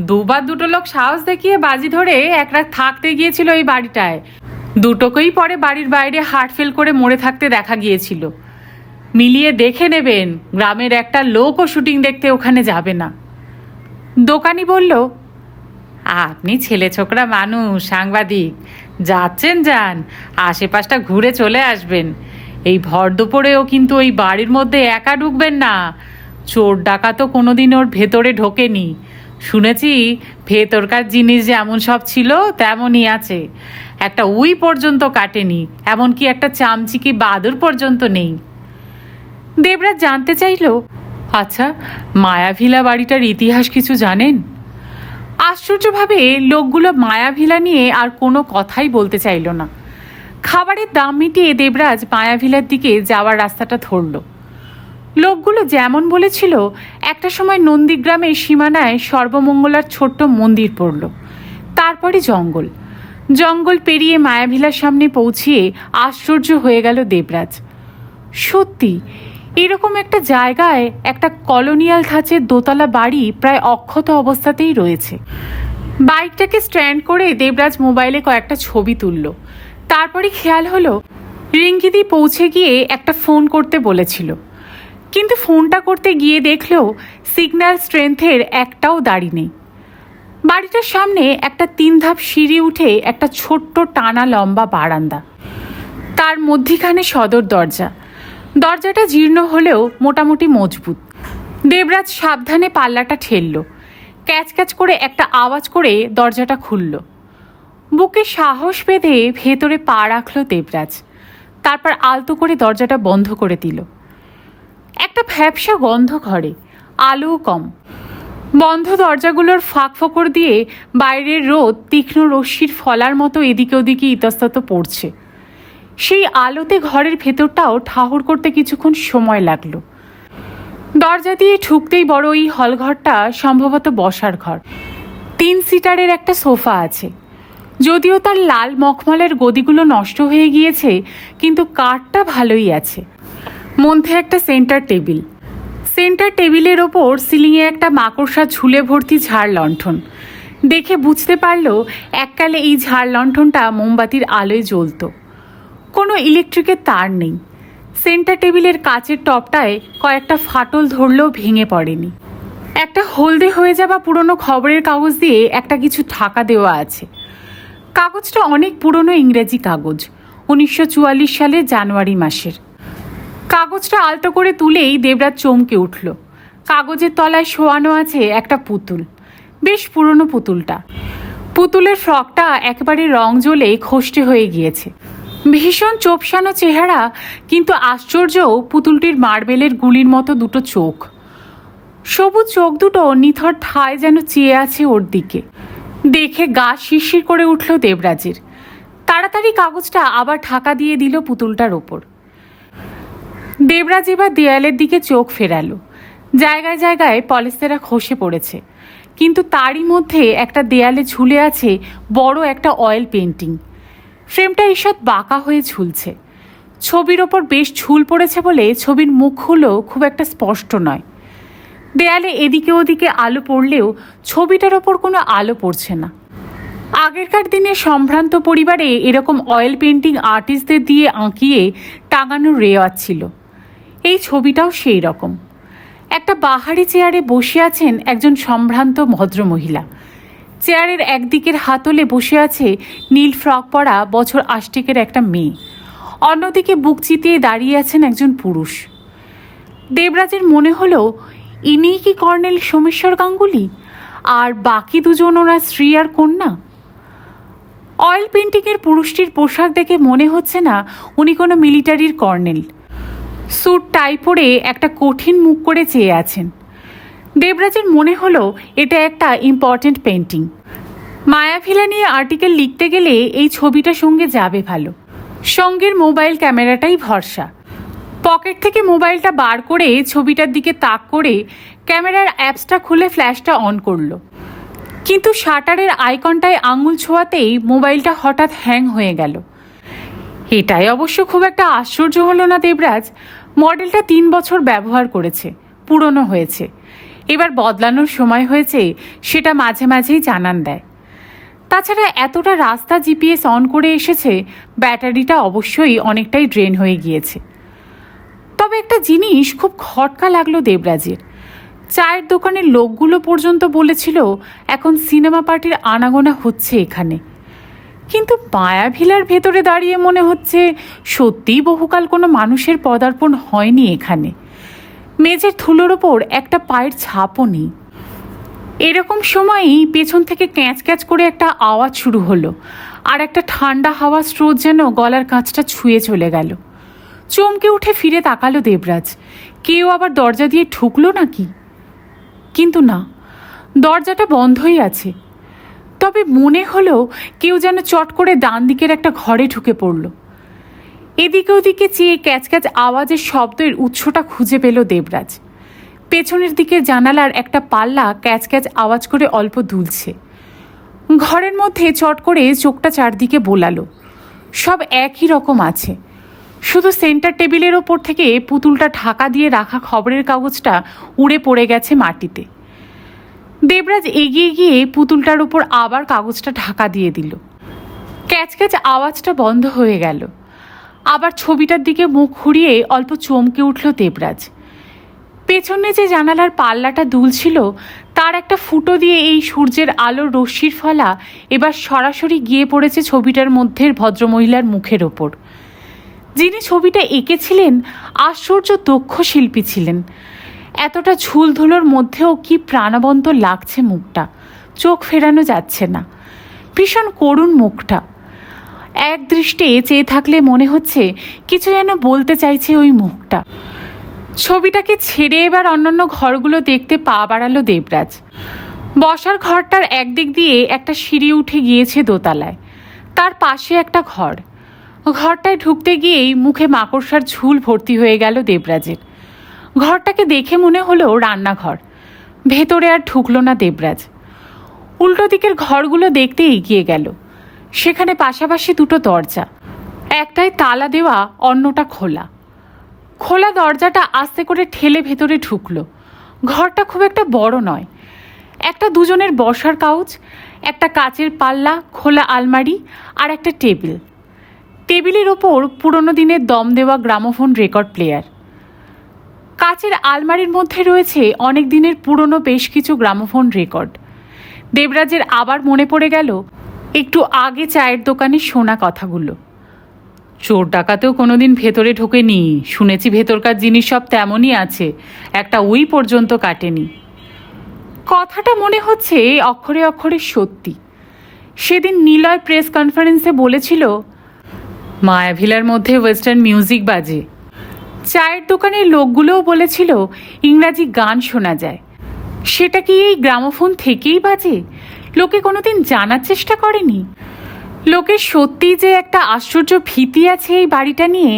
2বার 2টো লোক সাহস দেখিয়ে বাজি ধরে এক রাত থাকতে গিয়েছিল এই বাড়িটায়। দুটোকেই পরে বাড়ির বাইরে হার্ট ফেল করে মরে থাকতে দেখা গিয়েছিল। মিলিয়ে দেখে নেবেন, গ্রামের একটা লোকও শুটিং দেখতে ওখানে যাবে না। দোকানি বলল, আপনি ছেলে ছোকরা মানুষ, সাংবাদিক, যাচ্ছেন যান, আশেপাশটা ঘুরে চলে আসবেন। এই ভর দুপুরেও কিন্তু ওই বাড়ির মধ্যে একা ঢুকবেন না। চোর ডাকাতও কোনোদিন ওর ভেতরে ঢোকেনি। শুনেছি ভেতরকার জিনিস যেমন সব ছিল তেমনই আছে। একটা উই পর্যন্ত কাটেনি, এমনকি একটা চামচিকি বাদুর পর্যন্ত নেই। দেবরাজ জানতে চাইল, আচ্ছা মায়াভিলা বাড়িটার ইতিহাস কিছু জানেন? আশ্চর্যভাবে লোকগুলো মায়াভিলা নিয়ে আর কোনো কথাই বলতে চাইল না। খাবারের দাম মিটিয়ে দেবরাজ মায়াভিলার দিকে যাওয়ার রাস্তাটা ধরল। লোকগুলো যেমন বলেছিল, একটা সময় নন্দীগ্রামের সীমানায় সর্বমঙ্গলার ছোট্ট মন্দির পড়ল। তারপরে জঙ্গল, জঙ্গল পেরিয়ে মায়াভিলার সামনে পৌঁছিয়ে আশ্চর্য হয়ে গেল দেবরাজ। সত্যি এরকম একটা জায়গায় একটা কলোনিয়াল ধাঁচের দোতলা বাড়ি প্রায় অক্ষত অবস্থাতেই রয়েছে। বাইকটাকে স্ট্যান্ড করে দেবরাজ মোবাইলে কয়েকটা ছবি তুলল। তারপরে খেয়াল হলো, রিঙ্কিদি পৌঁছে গিয়ে একটা ফোন করতে বলেছিল, কিন্তু ফোনটা করতে গিয়ে দেখলো সিগন্যাল স্ট্রেংথের একটাও দাড়ি নেই। বাড়িটার সামনে একটা 3 ধাপ সিঁড়ি উঠে একটা ছোট্ট টানা লম্বা বারান্দা, তার মধ্যিখানে সদর দরজা। দরজাটা জীর্ণ হলেও মোটামুটি মজবুত। দেবরাজ সাবধানে পাল্লাটা ঠেলল। ক্যাচ ক্যাচ করে একটা আওয়াজ করে দরজাটা খুলল। বুকে সাহস বেঁধে ভেতরে পা রাখল দেবরাজ। তারপর আলতো করে দরজাটা বন্ধ করে দিল। একটা ভ্যাপসা গন্ধ ঘরে, আলোও কম। বন্ধ দরজাগুলোর ফাঁক ফোকর দিয়ে বাইরের রোদ তীক্ষ্ণ রশ্মির ফলার মতো এদিকে ওদিকে ইতস্তত পড়ছে। সেই আলোতে ঘরের ভেতরটাও ঠাহর করতে কিছুক্ষণ সময় লাগলো। দরজা দিয়ে ঢুকতেই বড় এই হলঘরটা সম্ভবত বসার ঘর। 3 সিটারের একটা সোফা আছে। যদিও তার লাল মখমলের গদিগুলো নষ্ট হয়ে গিয়েছে, কিন্তু কাঠটা ভালোই আছে। মধ্যে একটা সেন্টার টেবিল। সেন্টার টেবিলের ওপর সিলিংয়ে একটা মাকড়সা ঝুলে ভর্তি ঝাড় লণ্ঠন। দেখে বুঝতে পারল এককালে এই ঝাড় লণ্ঠনটা মোমবাতির আলোয় জ্বলত। কোনো ইলেকট্রিকের তার নেই। সেন্টার টেবিলের কাচের টপটায় কয়েকটা ফাটল ধরলেও ভেঙে পড়েনি। একটা হলদে হয়ে যাওয়া পুরনো খবরের কাগজ দিয়ে একটা কিছু ঢাকা দেওয়া আছে। কাগজটা অনেক পুরনো ইংরেজি কাগজ, 1944 সালের জানুয়ারি মাসের। কাগজটা আলতো করে তুলেই দেবরাজ চমকে উঠল। কাগজের তলায় শোয়ানো আছে একটা পুতুল, বেশ পুরনো পুতুলটা। পুতুলের ফ্রকটা একেবারে রং জ্বলে খসটে হয়ে গিয়েছে। ভীষণ চোপসানো চেহারা, কিন্তু আশ্চর্য পুতুলটির মার্বেলের গুলির মতো দুটো চোখ। সবুজ চোখ দুটো নিথর ঠায় যেন চেয়ে আছে ওর দিকে। দেখে গা শিরশির করে উঠল দেবরাজের। তাড়াতাড়ি কাগজটা আবার ঢাকা দিয়ে দিল পুতুলটার ওপর। দেবরাজ এবার দেয়ালের দিকে চোখ ফেরালো। জায়গায় জায়গায় পলেস্তেরা খসে পড়েছে, কিন্তু তারই মধ্যে একটা দেয়ালে ঝুলে আছে বড় একটা অয়েল পেন্টিং। ফ্রেমটা ঈষৎ বাঁকা হয়ে ঝুলছে। ছবির ওপর বেশ ঝুল পড়েছে বলে ছবির মুখগুলো খুব একটা স্পষ্ট নয়। দেয়ালে এদিকে ওদিকে আলো পড়লেও ছবিটার ওপর কোনো আলো পড়ছে না। আগেরকার দিনে সম্ভ্রান্ত পরিবারে এরকম অয়েল পেন্টিং আর্টিস্টদের দিয়ে আঁকিয়ে টাঙানোর রেওয়াজ ছিল। এই ছবিটাও সেই রকম। একটা বাহারি চেয়ারে বসে আছেন একজন সম্ভ্রান্ত ভদ্রমহিলা। চেয়ারের একদিকের হাতলে বসে আছে নীল ফ্রক পরা বছর ৮০ একটা মেয়ে। অন্যদিকে বুক চিতিয়ে দাঁড়িয়ে আছেন একজন পুরুষ। দেবরাজের মনে হলো ইনিই কি কর্নেল সোমেশ্বর গাঙ্গুলি, আর বাকি দুজন ওনার স্ত্রী আর কন্যা। অয়েল পেন্টিংয়ের পুরুষটির পোশাক দেখে মনে হচ্ছে না উনি কোনো মিলিটারির কর্নেল। স্যুট টাই পরে একটা কঠিন মুখ করে চেয়ে আছেন। দেবরাজের মনে হলো এটা একটা ইম্পর্টেন্ট পেন্টিং। মায়াভিলা নিয়ে আর্টিকেল লিখতে গেলে এই ছবিটা সঙ্গে যাবে ভালো। সঙ্গের মোবাইল ক্যামেরাটাই ভরসা। পকেট থেকে মোবাইলটা বার করে ছবিটার দিকে তাক করে ক্যামেরার অ্যাপসটা খুলে ফ্ল্যাশটা অন করলো, কিন্তু শাটারের আইকনটায় আঙুল ছোঁয়াতেই মোবাইলটা হঠাৎ হ্যাং হয়ে গেল। এটাই অবশ্য খুব একটা আশ্চর্য হলো না দেবরাজ। মডেলটা ৩ বছর ব্যবহার করেছে, পুরনো হয়েছে, এবার বদলানোর সময় হয়েছে সেটা মাঝে মাঝেই জানান দেয়। তাছাড়া এতটা রাস্তা জিপিএস অন করে এসেছে, ব্যাটারিটা অবশ্যই অনেকটাই ড্রেন হয়ে গিয়েছে। তবে একটা জিনিস খুব খটকা লাগলো দেবরাজের। চায়ের দোকানের লোকগুলো পর্যন্ত বলেছিল এখন সিনেমা পার্টির আনাগোনা হচ্ছে এখানে, কিন্তু মায়াভিলার ভেতরে দাঁড়িয়ে মনে হচ্ছে সত্যিই বহুকাল কোনো মানুষের পদার্পণ হয়নি এখানে। মেঝের ধুলোর ওপর একটা পায়ের ছাপও নেই। এরকম সময়ই পেছন থেকে ক্যাঁচ ক্যাঁচ করে একটা আওয়াজ শুরু হলো, আর একটা ঠান্ডা হাওয়া স্রোত যেন গলার কাঁচটা ছুঁয়ে চলে গেল। চমকে উঠে ফিরে তাকালো দেবরাজ, কেউ আবার দরজা দিয়ে ঢুকলো নাকি? কিন্তু না, দরজাটা বন্ধই আছে। তবে মনে হলো কেউ যেন চট করে ডান দিকের একটা ঘরে ঢুকে পড়ল। এদিকে ওদিকে চেয়ে ক্যাচ ক্যাচ আওয়াজের শব্দের উৎসটা খুঁজে পেল দেবরাজ। পেছনের দিকের জানালার একটা পাল্লা ক্যাচ ক্যাচ আওয়াজ করে অল্প দুলছে। ঘরের মধ্যে চট করে চোখটা চারদিকে বোলালো। সব একই রকম আছে, শুধু সেন্টার টেবিলের ওপর থেকে পুতুলটা ঢাকা দিয়ে রাখা খবরের কাগজটা উড়ে পড়ে গেছে মাটিতে। দেবরাজ এগিয়ে গিয়ে পুতুলটার উপর আবার কাগজটা ঢাকা দিয়ে দিল। ক্যাচ ক্যাচ আওয়াজটা বন্ধ হয়ে গেল। আবার ছবিটার দিকে মুখ ঘুরিয়ে অল্প চমকে উঠল দেবরাজ। পেছনে যে জানালার পাল্লাটা দুলছিল তার একটা ফুটো দিয়ে এই সূর্যের আলোর রশ্মির ফলা এবার সরাসরি গিয়ে পড়েছে ছবিটার মধ্যে ভদ্রমহিলার মুখের ওপর। যিনি ছবিটা এঁকেছিলেন আশ্চর্য দক্ষ শিল্পী ছিলেন। এতটা ঝুলধুলোর মধ্যেও কি প্রাণবন্ত লাগছে মুখটা, চোখ ফেরানো যাচ্ছে না। ভীষণ করুণ মুখটা। এক দৃষ্টে চেয়ে থাকলে মনে হচ্ছে কিছু যেন বলতে চাইছে ওই মুখটা। ছবিটাকে ছেড়ে এবার অন্যান্য ঘরগুলো দেখতে পা বাড়ালো দেবরাজ। বসার ঘরটার একদিক দিয়ে একটা সিঁড়ি উঠে গিয়েছে দোতলায়, তার পাশে একটা ঘর। ঘরটায় ঢুকতে গিয়েই মুখে মাকড়সার ঝুল ভর্তি হয়ে গেল দেবরাজের। ঘরটাকে দেখে মনে হলো রান্নাঘর। ভেতরে আর ঢুকলো না দেবরাজ। উল্টো দিকের ঘরগুলো দেখতে এগিয়ে গেল। সেখানে পাশাপাশি দুটো দরজা, একটায় তালা দেওয়া, অন্যটা খোলা। খোলা দরজাটা আস্তে করে ঠেলে ভেতরে ঢুকলো। ঘরটা খুব একটা বড় নয়। একটা দুজনের বসার কাউচ, একটা কাচের পাল্লা, খোলা আলমারি আর একটা টেবিল। টেবিলের ওপর পুরনো দিনের দম দেওয়া গ্রামোফোন রেকর্ড প্লেয়ার। কাচের আলমারির মধ্যে রয়েছে অনেক দিনের পুরনো বেশ কিছু গ্রামোফোন রেকর্ড। দেবরাজের আবার মনে পড়ে গেল একটু আগে চায়ের দোকানে শোনা কথাগুলো। চোর ডাকাতেও কোনোদিন ভেতরে ঢোকেনি, শুনেছি ভেতরকার জিনিস সব তেমনই আছে, একটা ওই পর্যন্ত কাটেনি। কথাটা মনে হচ্ছে অক্ষরে অক্ষরে সত্যি। সেদিন নিলয় প্রেস কনফারেন্সে বলেছিল মায়াভিলার মধ্যে ওয়েস্টার্ন মিউজিক বাজে। চায়ের দোকানের লোকগুলোও বলেছিল ইংরাজি গান শোনা যায়। সেটা কি এই গ্রামোফোন থেকেই বাজে? লোকে কোনোদিন জানার চেষ্টা করেনি। লোকের সত্যি যে একটা আশ্চর্য ভীতি আছে এই বাড়িটা নিয়ে,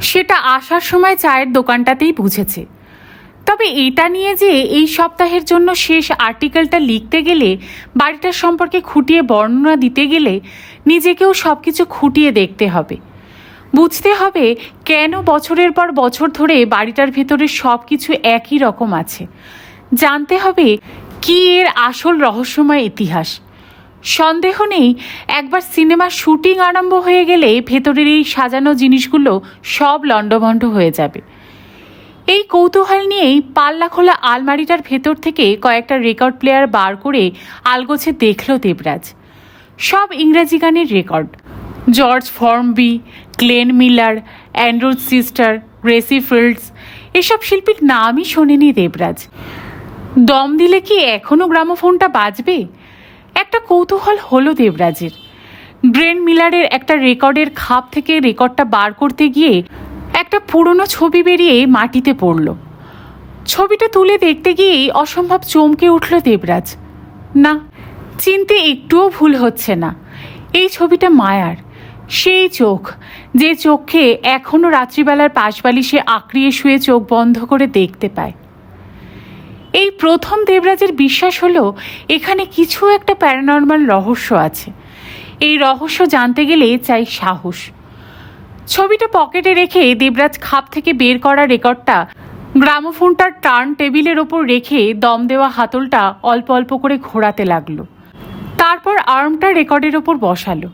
সেটা আসার সময় চায়ের দোকানটাতেই বুঝেছে। তবে এটা নিয়ে যে এই সপ্তাহের জন্য শেষ আর্টিকেলটা লিখতে গেলে, বাড়িটার সম্পর্কে খুঁটিয়ে বর্ণনা দিতে গেলে নিজেকেও সব কিছু খুঁটিয়ে দেখতে হবে। বুঝতে হবে কেন বছরের পর বছর ধরে বাড়িটার ভেতরে সব কিছু একই রকম আছে। জানতে হবে কি এর আসল রহস্যময় ইতিহাস। সন্দেহ নেই, একবার সিনেমার শুটিং আরম্ভ হয়ে গেলে ভেতরের এই সাজানো জিনিসগুলো সব লণ্ডভণ্ড হয়ে যাবে। এই কৌতূহল নিয়েই পাল্লা খোলা আলমারিটার ভেতর থেকে কয়েকটা রেকর্ড প্লেয়ার বার করে আলগোছে দেখল দেবরাজ। সব ইংরাজি গানের রেকর্ড। George Formby, Glenn Miller, Andrews Sister, Gracie Fields, এসব শিল্পীর নামই শোনেনি দেবরাজ। দম দিলে কি এখনও গ্রামোফোনটা বাজবে? একটা কৌতূহল হলো দেবরাজের। গ্লেন মিলারের একটা রেকর্ডের খাপ থেকে রেকর্ডটা বার করতে গিয়ে একটা পুরনো ছবি বেরিয়ে মাটিতে পড়ল। ছবিটা তুলে দেখতে গিয়েই অসম্ভব চমকে উঠল দেবরাজ। না, চিনতে একটুও ভুল হচ্ছে না। এই ছবিটা মায়ার, সেই চোখ যে চোখে এখনও রাত্রিবেলার পাশবালিশে আঁকড়িয়ে শুয়ে চোখ বন্ধ করে দেখতে পায়। এই প্রথম দেবরাজের বিশ্বাস হলো এখানে কিছু একটা প্যারানর্মাল রহস্য আছে। এই রহস্য জানতে গেলে চাই সাহস। ছবিটা পকেটে রেখে দেবরাজ খাপ থেকে বের করা রেকর্ডটা গ্রামোফোনটার টার্ন টেবিলের ওপর রেখে দম দেওয়া হাতলটা অল্প অল্প করে ঘোরাতে লাগলো। তারপর আর্মটা রেকর্ডের ওপর বসালো।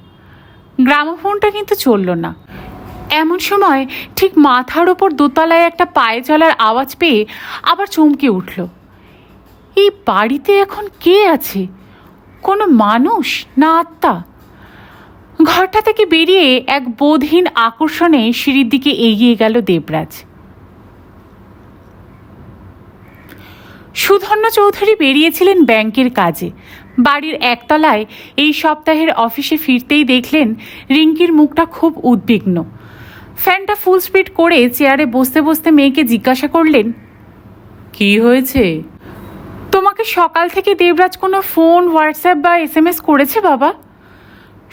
গ্রামোফোনটা কিন্তু চলল না। এমন সময় ঠিক মাথার ওপর দোতলায় একটা পায়ে চলার আওয়াজ পেয়ে আবার চমকে উঠল। এই বাড়িতে এখন কে আছে? কোনো মানুষ না আত্মা? ঘরটা থেকে বেরিয়ে এক বোধহীন আকর্ষণে সিঁড়ির দিকে এগিয়ে গেল দেবরাজ। সুধন্য চৌধুরী বেরিয়েছিলেন ব্যাংকের কাজে। বাড়ির একতলায় এই সপ্তাহের অফিসে ফিরতেই দেখলেন রিঙ্কির মুখটা খুব উদ্বিগ্ন। ফ্যানটা ফুল স্পিড করে চেয়ারে বসতে বসতে মেয়েকে জিজ্ঞাসা করলেন, কি হয়েছে? তোমাকে সকাল থেকে দেবরাজ কোনো ফোন, হোয়াটসঅ্যাপ বা SMS করেছে বাবা?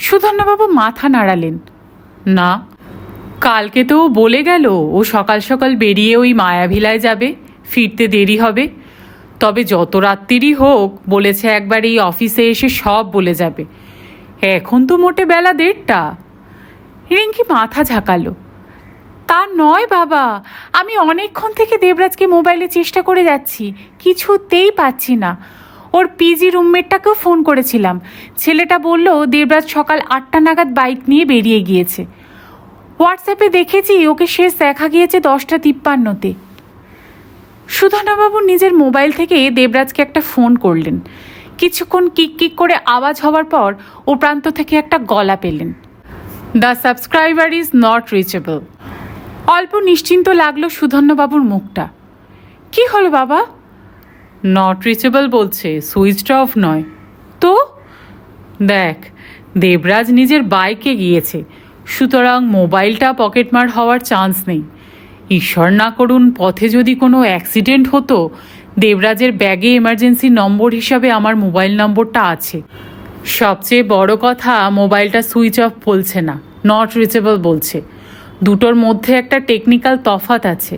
সুধন্যবাবু মাথা নাড়ালেন। না, কালকে তো বলে গেল ও সকাল সকাল বেরিয়ে ওই মায়াভিলায় যাবে, ফিরতে দেরি হবে। তবে যত রাত্রিরই হোক বলেছে একবার এই অফিসে এসে সব বলে যাবে। এখন তো মোটে বেলা 1:30। রিঙ্কি মাথা ঝাঁকালো। তা নয় বাবা, আমি অনেকক্ষণ থেকে দেবরাজকে মোবাইলে চেষ্টা করে যাচ্ছি, কিছুতেই পাচ্ছি না। ওর পিজি রুমমেটটাকেও ফোন করেছিলাম। ছেলেটা বলল দেবরাজ সকাল 8টা নাগাদ বাইক নিয়ে বেরিয়ে গিয়েছে। হোয়াটসঅ্যাপে দেখেছি ওকে শেষ দেখা গিয়েছে 10:53-তে। সুধন্যবাবু নিজের মোবাইল থেকে দেবরাজকে একটা ফোন করলেন। কিছুক্ষণ কিক কিক করে আওয়াজ হওয়ার পর ও প্রান্ত থেকে একটা গলা পেলেন। The subscriber is not reachable. অল্প নিশ্চিন্ত লাগলো সুধন্যবাবুর মুখটা। কি হলো বাবা? নট রিচেবল বলছে, সুইচড অফ নয়। তো দেখ, দেবরাজ নিজের বাইকে গিয়েছে, সুতরাং মোবাইলটা পকেটমার হওয়ার চান্স নেই। ঈশ্বর না করুন পথে যদি কোনো অ্যাক্সিডেন্ট হতো, দেবরাজের ব্যাগে এমার্জেন্সি নম্বর হিসাবে আমার মোবাইল নম্বরটা আছে। সবচেয়ে বড় কথা, মোবাইলটা সুইচ অফ বলছে না, নট রিচেবল বলছে। দুটোর মধ্যে একটা টেকনিক্যাল তফাৎ আছে।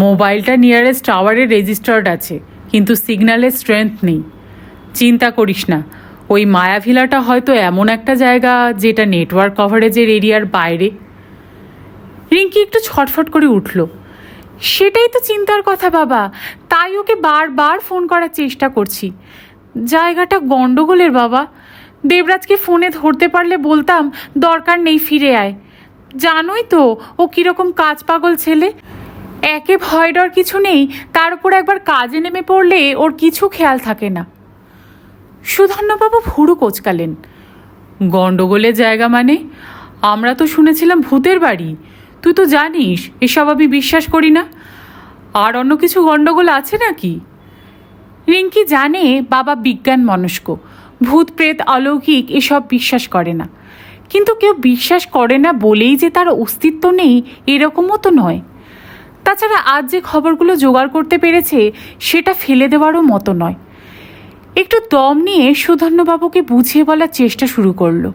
মোবাইলটা নিয়ারেস্ট টাওয়ারে রেজিস্টার্ড আছে, কিন্তু সিগন্যালের স্ট্রেংথ নেই। চিন্তা করিস না, ওই মায়াভিলাটা হয়তো এমন একটা জায়গা যেটা নেটওয়ার্ক কভারেজের এরিয়ার বাইরে। রিঙ্কি একটু ছটফট করে উঠল। সেটাই তো চিন্তার কথা বাবা, তাই ওকে বারবার ফোন করার চেষ্টা করছি। জায়গাটা গন্ডগোলের বাবা। দেবরাজকে ফোনে ধরতে পারলে বলতাম দরকার নেই, ফিরে আয়। জানোই তো ও কীরকম কাজ পাগল ছেলে। একে ভয় ডর কিছু নেই, তার উপর একবার কাজে নেমে পড়লে ওর কিছু খেয়াল থাকে না। সুধন্যবাবু ভুরু কোচকালেন। গন্ডগোলের জায়গা মানে? আমরা তো শুনেছিলাম ভূতের বাড়ি। তুই তো জানিস এসব আমি বিশ্বাস করি না। আর অন্য কিছু গন্ডগোল আছে নাকি? রিঙ্কি জানে বাবা বিজ্ঞান মনস্ক, ভূত প্রেত অলৌকিক এসব বিশ্বাস করে না। কিন্তু কেউ বিশ্বাস করে না বলেই যে তার অস্তিত্ব নেই এরকমও তো নয়। তাছাড়া আজ যে খবরগুলো জোগাড় করতে পেরেছে সেটা ফেলে দেওয়ারও মতো নয়। একটু দম নিয়ে সুধন্যবাবুকে বুঝিয়ে বলার চেষ্টা শুরু করলো।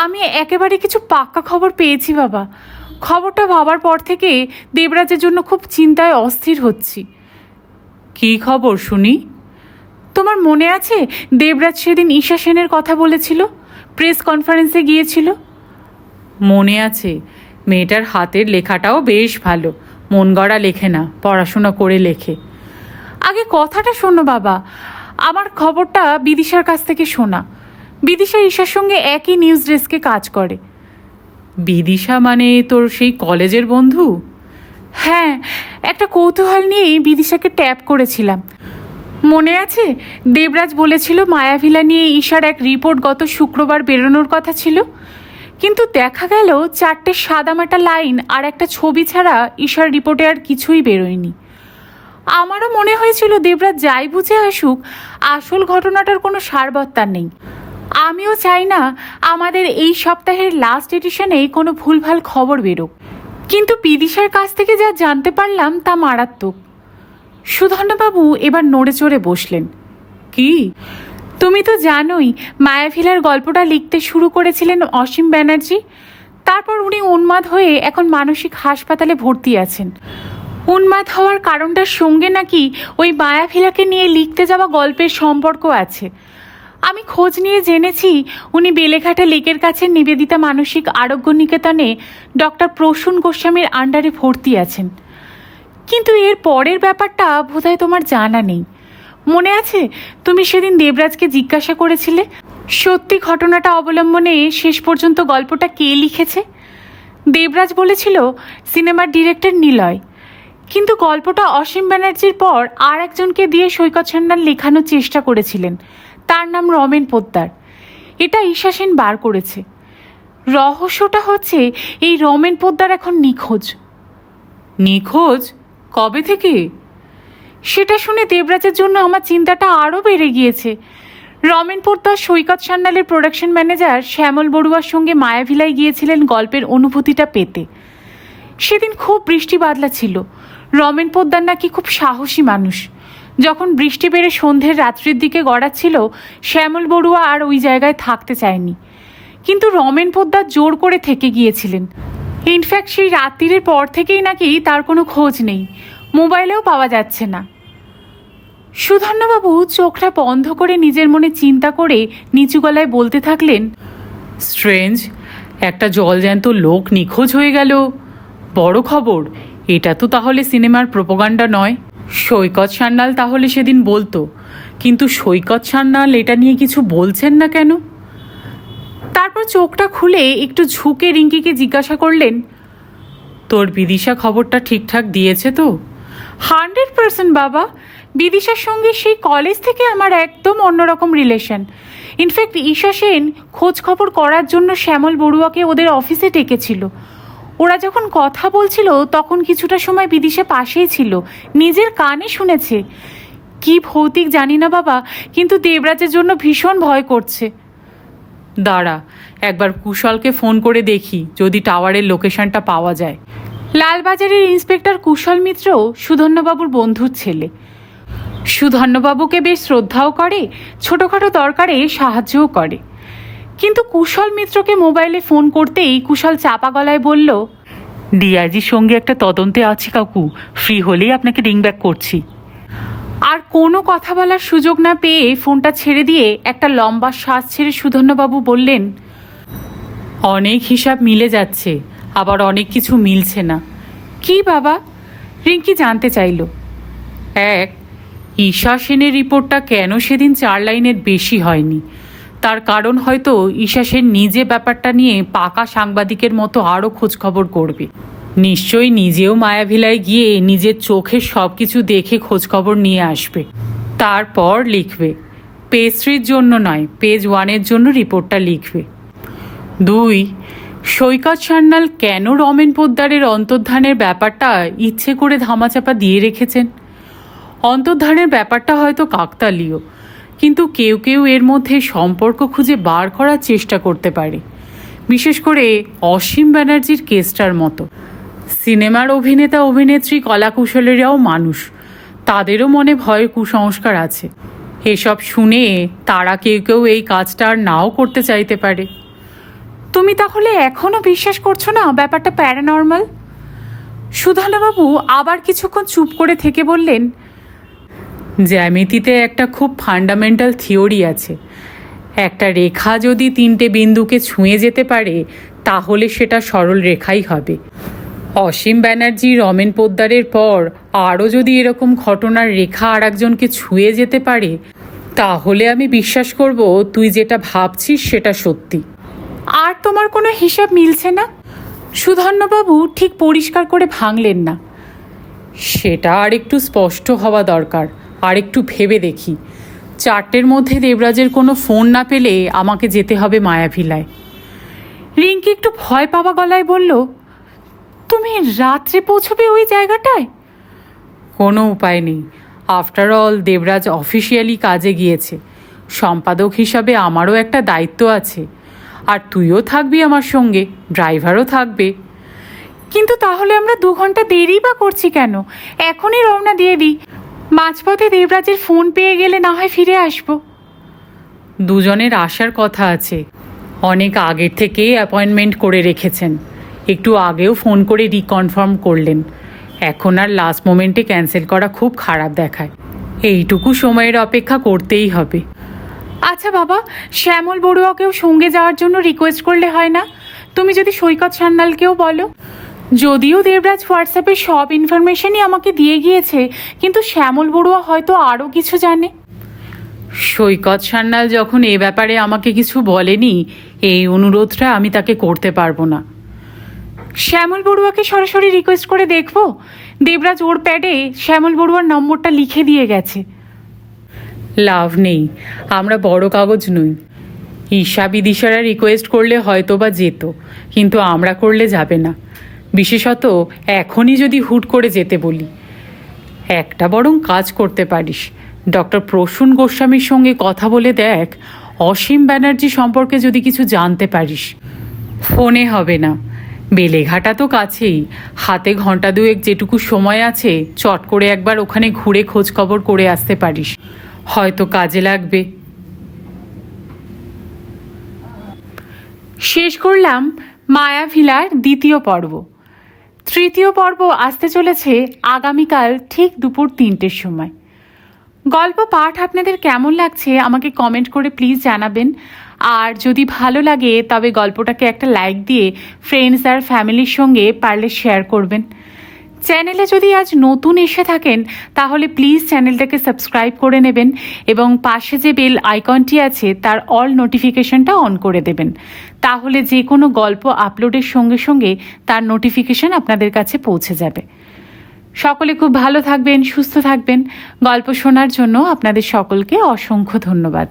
আমি একেবারে কিছু পাক্কা খবর পেয়েছি বাবা। খবরটা ভাবার পর থেকে দেবরাজের জন্য খুব চিন্তায় অস্থির হচ্ছি। কী খবর শুনি? তোমার মনে আছে দেবরাজ সেদিন ঈশা সেনের কথা বলেছিল, প্রেস কনফারেন্সে গিয়েছিল? মনে আছে। মেয়েটার হাতের লেখাটাও বেশ ভালো, মন গড়া লেখে না, পড়াশোনা করে লেখে। আগে কথাটা শোনো বাবা, আমার খবরটা বিদিশার কাছ থেকে শোনা। বিদিশা ঈশার সঙ্গে একই নিউজ ডেস্কে কাজ করে। বিদিশা মানে তোর সেই কলেজের বন্ধু? হ্যাঁ, একটা কৌতূহল নিয়েই বিদিশাকে ট্যাপ করেছিলাম। মনে আছে দেবরাজ বলেছিল মায়াভিলা নিয়ে ঈশার এক রিপোর্ট গত শুক্রবার বেরোনোর কথা ছিল, কিন্তু দেখা গেল 4টে সাদামাটা লাইন আর একটা ছবি ছাড়া ঈশার রিপোর্টে আর কিছুই বেরোয়নি। আমারও মনে হয়েছিল দেবরাজ যাই বুঝে আসুক, আসল ঘটনাটার কোনো সারবত্তা নেই। আমিও চাই না আমাদের এই সপ্তাহের লাস্ট এডিশনে কোনো ভুলভাল খবর বেরোক, কিন্তু বিদিশার কাছ থেকে যা জানতে পারলাম তা মারাত্মক। সুধন্যবাবু এবার নড়ে চড়ে বসলেন। কি? তুমি তো জানোই মায়াভিলার গল্পটা লিখতে শুরু করেছিলেন অসীম ব্যানার্জি। তারপর উনি উন্মাদ হয়ে এখন মানসিক হাসপাতালে ভর্তি আছেন। উন্মাদ হওয়ার কারণটার সঙ্গে নাকি ওই মায়াভিলাকে নিয়ে লিখতে যাওয়া গল্পের সম্পর্ক আছে। আমি খোঁজ নিয়ে জেনেছি উনি বেলেঘাটা লেকের কাছে নিবেদিতা মানসিক আরোগ্য নিকেতনে ডক্টর প্রসূন গোস্বামীর আন্ডারে ভর্তি আছেন। কিন্তু এর পরের ব্যাপারটা বোধহয় তোমার জানা নেই। মনে আছে তুমি সেদিন দেবরাজকে জিজ্ঞাসা করেছিলে সত্যি ঘটনাটা অবলম্বনে শেষ পর্যন্ত গল্পটা কে লিখেছে? দেবরাজ বলেছিল সিনেমার ডিরেক্টর নিলয়, কিন্তু গল্পটা অসীম ব্যানার্জির পর আর একজনকে দিয়ে সৈকত সান্যাল লেখানোর চেষ্টা করেছিলেন, তার নাম রমেন পোদ্দার। এটা ঈশা সেন বার করেছে। রহস্যটা হচ্ছে এই রমেন পোদ্দার এখন নিখোঁজ। নিখোঁজ? কবে থেকে? সেটা শুনে দেবরাজের জন্য আমার চিন্তাটা আরও বেড়ে গিয়েছে। রমেন পোদ্দার সৈকত সান্যালের প্রোডাকশন ম্যানেজার শ্যামল বড়ুয়ার সঙ্গে মায়াভিলায় গিয়েছিলেন গল্পের অনুভূতিটা পেতে। সেদিন খুব বৃষ্টি বাদলা ছিল। রমেন পোদ্দার নাকি খুব সাহসী মানুষ। যখন বৃষ্টি বেড়ে সন্ধ্যের রাত্রির দিকে গড়াচ্ছিল, শ্যামল বড়ুয়া আর ওই জায়গায় থাকতে চায়নি, কিন্তু রমেন পোদ্দার জোর করে থেকে গিয়েছিলেন। ইনফ্যাক্ট সেই রাত্রির পর থেকেই নাকি তার কোনো খোঁজ নেই, মোবাইলেও পাওয়া যাচ্ছে না। সুধন্যবাবু চোখটা বন্ধ করে নিজের মনে চিন্তা করে নিচু গলায় বলতে থাকলেন, স্ট্রেঞ্জ, একটা জলজ্যান্ত লোক নিখোঁজ হয়ে গেল। বড় খবর। এটা তো তাহলে সিনেমার প্রোপাগান্ডা নয়। সৈকত সান্যাল তাহলে সেদিন বলতো, কিন্তু সৈকত সান্যাল এটা নিয়ে কিছু বলছেন না কেন? তারপর চোখটা খুলে একটু ঝুঁকে রিঙ্কিকে জিজ্ঞাসা করলেন, তোর বিদিশা খবরটা ঠিকঠাক দিয়েছে তো? 100% বাবা। বিদিশার সঙ্গে সেই কলেজ থেকে আমার একদম অন্যরকম রিলেশন। ইনফ্যাক্ট ঈশা সেন খোঁজ খবর করার জন্য শ্যামল বড়ুয়াকে ওদের অফিসে ডেকেছিল। ওরা যখন কথা বলছিল তখন কিছুটা সময় বিদিশা পাশেই ছিল, নিজের কানে শুনেছে। কি ভৌতিক জানি না বাবা, কিন্তু দেবরাজের জন্য ভীষণ ভয় করছে। দাঁড়া, একবার কুশলকে ফোন করে দেখি যদি টাওয়ারের লোকেশনটা পাওয়া যায়। লালবাজারের ইন্সপেক্টর কুশল মিত্র সুধন্যবাবুর বন্ধুর ছেলে। সুধন্যবাবুকে বেশ শ্রদ্ধাও করে, ছোটোখাটো দরকারে সাহায্যও করে। কিন্তু কুশল মিত্রকে মোবাইলে ফোন করতেই কুশল চাপা গলায় বলল, ডিআইজির সঙ্গে একটা তদন্তে আছি কাকু, ফ্রি হলেই আপনাকে রিং ব্যাক করছি। আর কোনো কথা বলার সুযোগ না পেয়ে ফোনটা ছেড়ে দিয়ে একটা লম্বা শ্বাস ছেড়ে সুধন্যবাবু বললেন, অনেক হিসাব মিলে যাচ্ছে, আবার অনেক কিছু মিলছে না। কি বাবা? রিঙ্কি জানতে চাইল। এক, ঈশা সেনের রিপোর্টটা কেন সেদিন 4 লাইনের বেশি হয়নি? তার কারণ হয়তো ঈশা সেন নিজে ব্যাপারটা নিয়ে পাকা সাংবাদিকের মতো আরও খোঁজখবর করবে। নিশ্চয়ই নিজেও মায়াভিলায় গিয়ে নিজের চোখে সব কিছু দেখে খোঁজখবর নিয়ে আসবে, তারপর লিখবে। পেজ 3-র জন্য নয়, পেজ 1-এর জন্য রিপোর্টটা লিখবে। 2, সৈকত সান্যাল কেন রমেন পোদ্দারের অন্তর্ধানের ব্যাপারটা ইচ্ছে করে ধামাচাপা দিয়ে রেখেছেন? অন্তর্ধানের ব্যাপারটা হয়তো কাকতালীয়, কিন্তু কেউ কেউ এর মধ্যে সম্পর্ক খুঁজে বার করার চেষ্টা করতে পারে, বিশেষ করে অসীম ব্যানার্জির কেসটার মতো। সিনেমার অভিনেতা অভিনেত্রী কলাকুশলীরাও মানুষ, তাদেরও মনে ভয় কুসংস্কার আছে। এসব শুনে তারা কেউ কেউ এই কাজটা আর নাও করতে চাইতে পারে। তুমি তাহলে এখনো বিশ্বাস করছো না ব্যাপারটা প্যারানর্মাল? সুধানাবাবু আবার কিছুক্ষণ চুপ করে থেকে বললেন, জ্যামিতিতে একটা খুব ফান্ডামেন্টাল থিওরি আছে। একটা রেখা যদি 3টে বিন্দুকে ছুঁয়ে যেতে পারে তাহলে সেটা সরল রেখাই হবে। অসীম ব্যানার্জি, রমেন পোদ্দারের পর আরও যদি এরকম ঘটনার রেখা আর একজনকে ছুঁয়ে যেতে পারে তাহলে আমি বিশ্বাস করব তুই যেটা ভাবছিস সেটা সত্যি। আর তোমার কোনো হিসাব মিলছে না? সুধন্যবাবু ঠিক পরিষ্কার করে ভাঙলেন না। সেটা আর একটু স্পষ্ট হওয়া দরকার, আর একটু ভেবে দেখি। 4টের মধ্যে দেবরাজের কোনো ফোন না পেলে আমাকে যেতে হবে মায়াভিলায়। রিঙ্কি একটু ভয় পাওয়া গলায় বলল, তুমি রাত্রে পৌঁছবে ওই জায়গাটায়? কোনো উপায় নেই। আফটার অল দেবরাজ অফিসিয়ালি কাজে গিয়েছে, সম্পাদক হিসাবে আমারও একটা দায়িত্ব আছে। আর তুইও থাকবি আমার সঙ্গে, ড্রাইভারও থাকবে। কিন্তু তাহলে আমরা 2 ঘন্টা দেরি বা করছি কেন? এখনই রওনা দিয়ে দিই। মাঝপথে দেবরাজের ফোন পেয়ে গেলে না হয় ফিরে আসবো। দুজনের আসার কথা আছে, অনেক আগের থেকেই অ্যাপয়েন্টমেন্ট করে রেখেছেন। একটু আগেও ফোন করে রিকনফার্ম করলেন। এখন আর লাস্ট মোমেন্টে ক্যান্সেল করা খুব খারাপ দেখায়। এইটুকু সময়ের অপেক্ষা করতেই হবে। আচ্ছা বাবা, শ্যামল বড়ুয়াকেও সঙ্গে যাওয়ার জন্য রিকোয়েস্ট করলে হয় না? তুমি যদি সৈকত সান্যালকেও বলো। যদিও দেবরাজ হোয়াটসঅ্যাপে সব ইনফরমেশনই আমাকে দিয়ে গিয়েছে, কিন্তু শ্যামল বড়ুয়া হয়তো আরও কিছু জানে। সৈকত সান্যাল যখন এ ব্যাপারে আমাকে কিছু বলেনি, এই অনুরোধটা আমি তাকে করতে পারবো না। শ্যামল বড়ুয়াকে সরাসরি রিকোয়েস্ট করে দেখবো। দেবরাজ ওর প্যাডে শ্যামল বড়ুয়ার নম্বরটা লিখে দিয়ে গেছে। লাভ নেই, আমরা বড় কাগজ নই। ঈশা বিদিশারা রিকোয়েস্ট করলে হয়তো বা যেত, কিন্তু আমরা করলে যাবে না। বিশেষত এখনই যদি হুট করে যেতে বলি। একটা বরং কাজ করতে পারিস, ডক্টর প্রসূন গোস্বামীর সঙ্গে কথা বলে দেখ, অসীম ব্যানার্জি সম্পর্কে যদি কিছু জানতে পারিস। ফোনে হবে না, বেলেঘাটা তো কাছেই, হাতে ঘন্টা 2 যেটুকু সময় আছে চট করে একবার ওখানে ঘুরে খোঁজ খবর করে আসতে পারিস, হয়তো কাজে লাগবে। শেষ করলাম মায়াভিলার 2য় পর্ব। 3য় পর্ব আসতে চলেছে আগামীকাল ঠিক দুপুর 3টের সময়। গল্প পাঠ আপনাদের কেমন লাগছে আমাকে কমেন্ট করে প্লিজ জানাবেন। আর যদি ভালো লাগে তবে গল্পটাকে একটা লাইক দিয়ে ফ্রেন্ডস আর ফ্যামিলির সঙ্গে পারলে শেয়ার করবেন। চ্যানেলে যদি আজ নতুন এসে থাকেন তাহলে প্লিজ চ্যানেলটাকে সাবস্ক্রাইব করে নেবেন এবং পাশে যে বেল আইকনটি আছে তার অল নোটিফিকেশনটা অন করে দেবেন। তাহলে যে কোনো গল্প আপলোডের সঙ্গে সঙ্গে তার নোটিফিকেশন আপনাদের কাছে পৌঁছে যাবে। সকলে খুব ভালো থাকবেন, সুস্থ থাকবেন। গল্প শোনার জন্য আপনাদের সকলকে অসংখ্য ধন্যবাদ।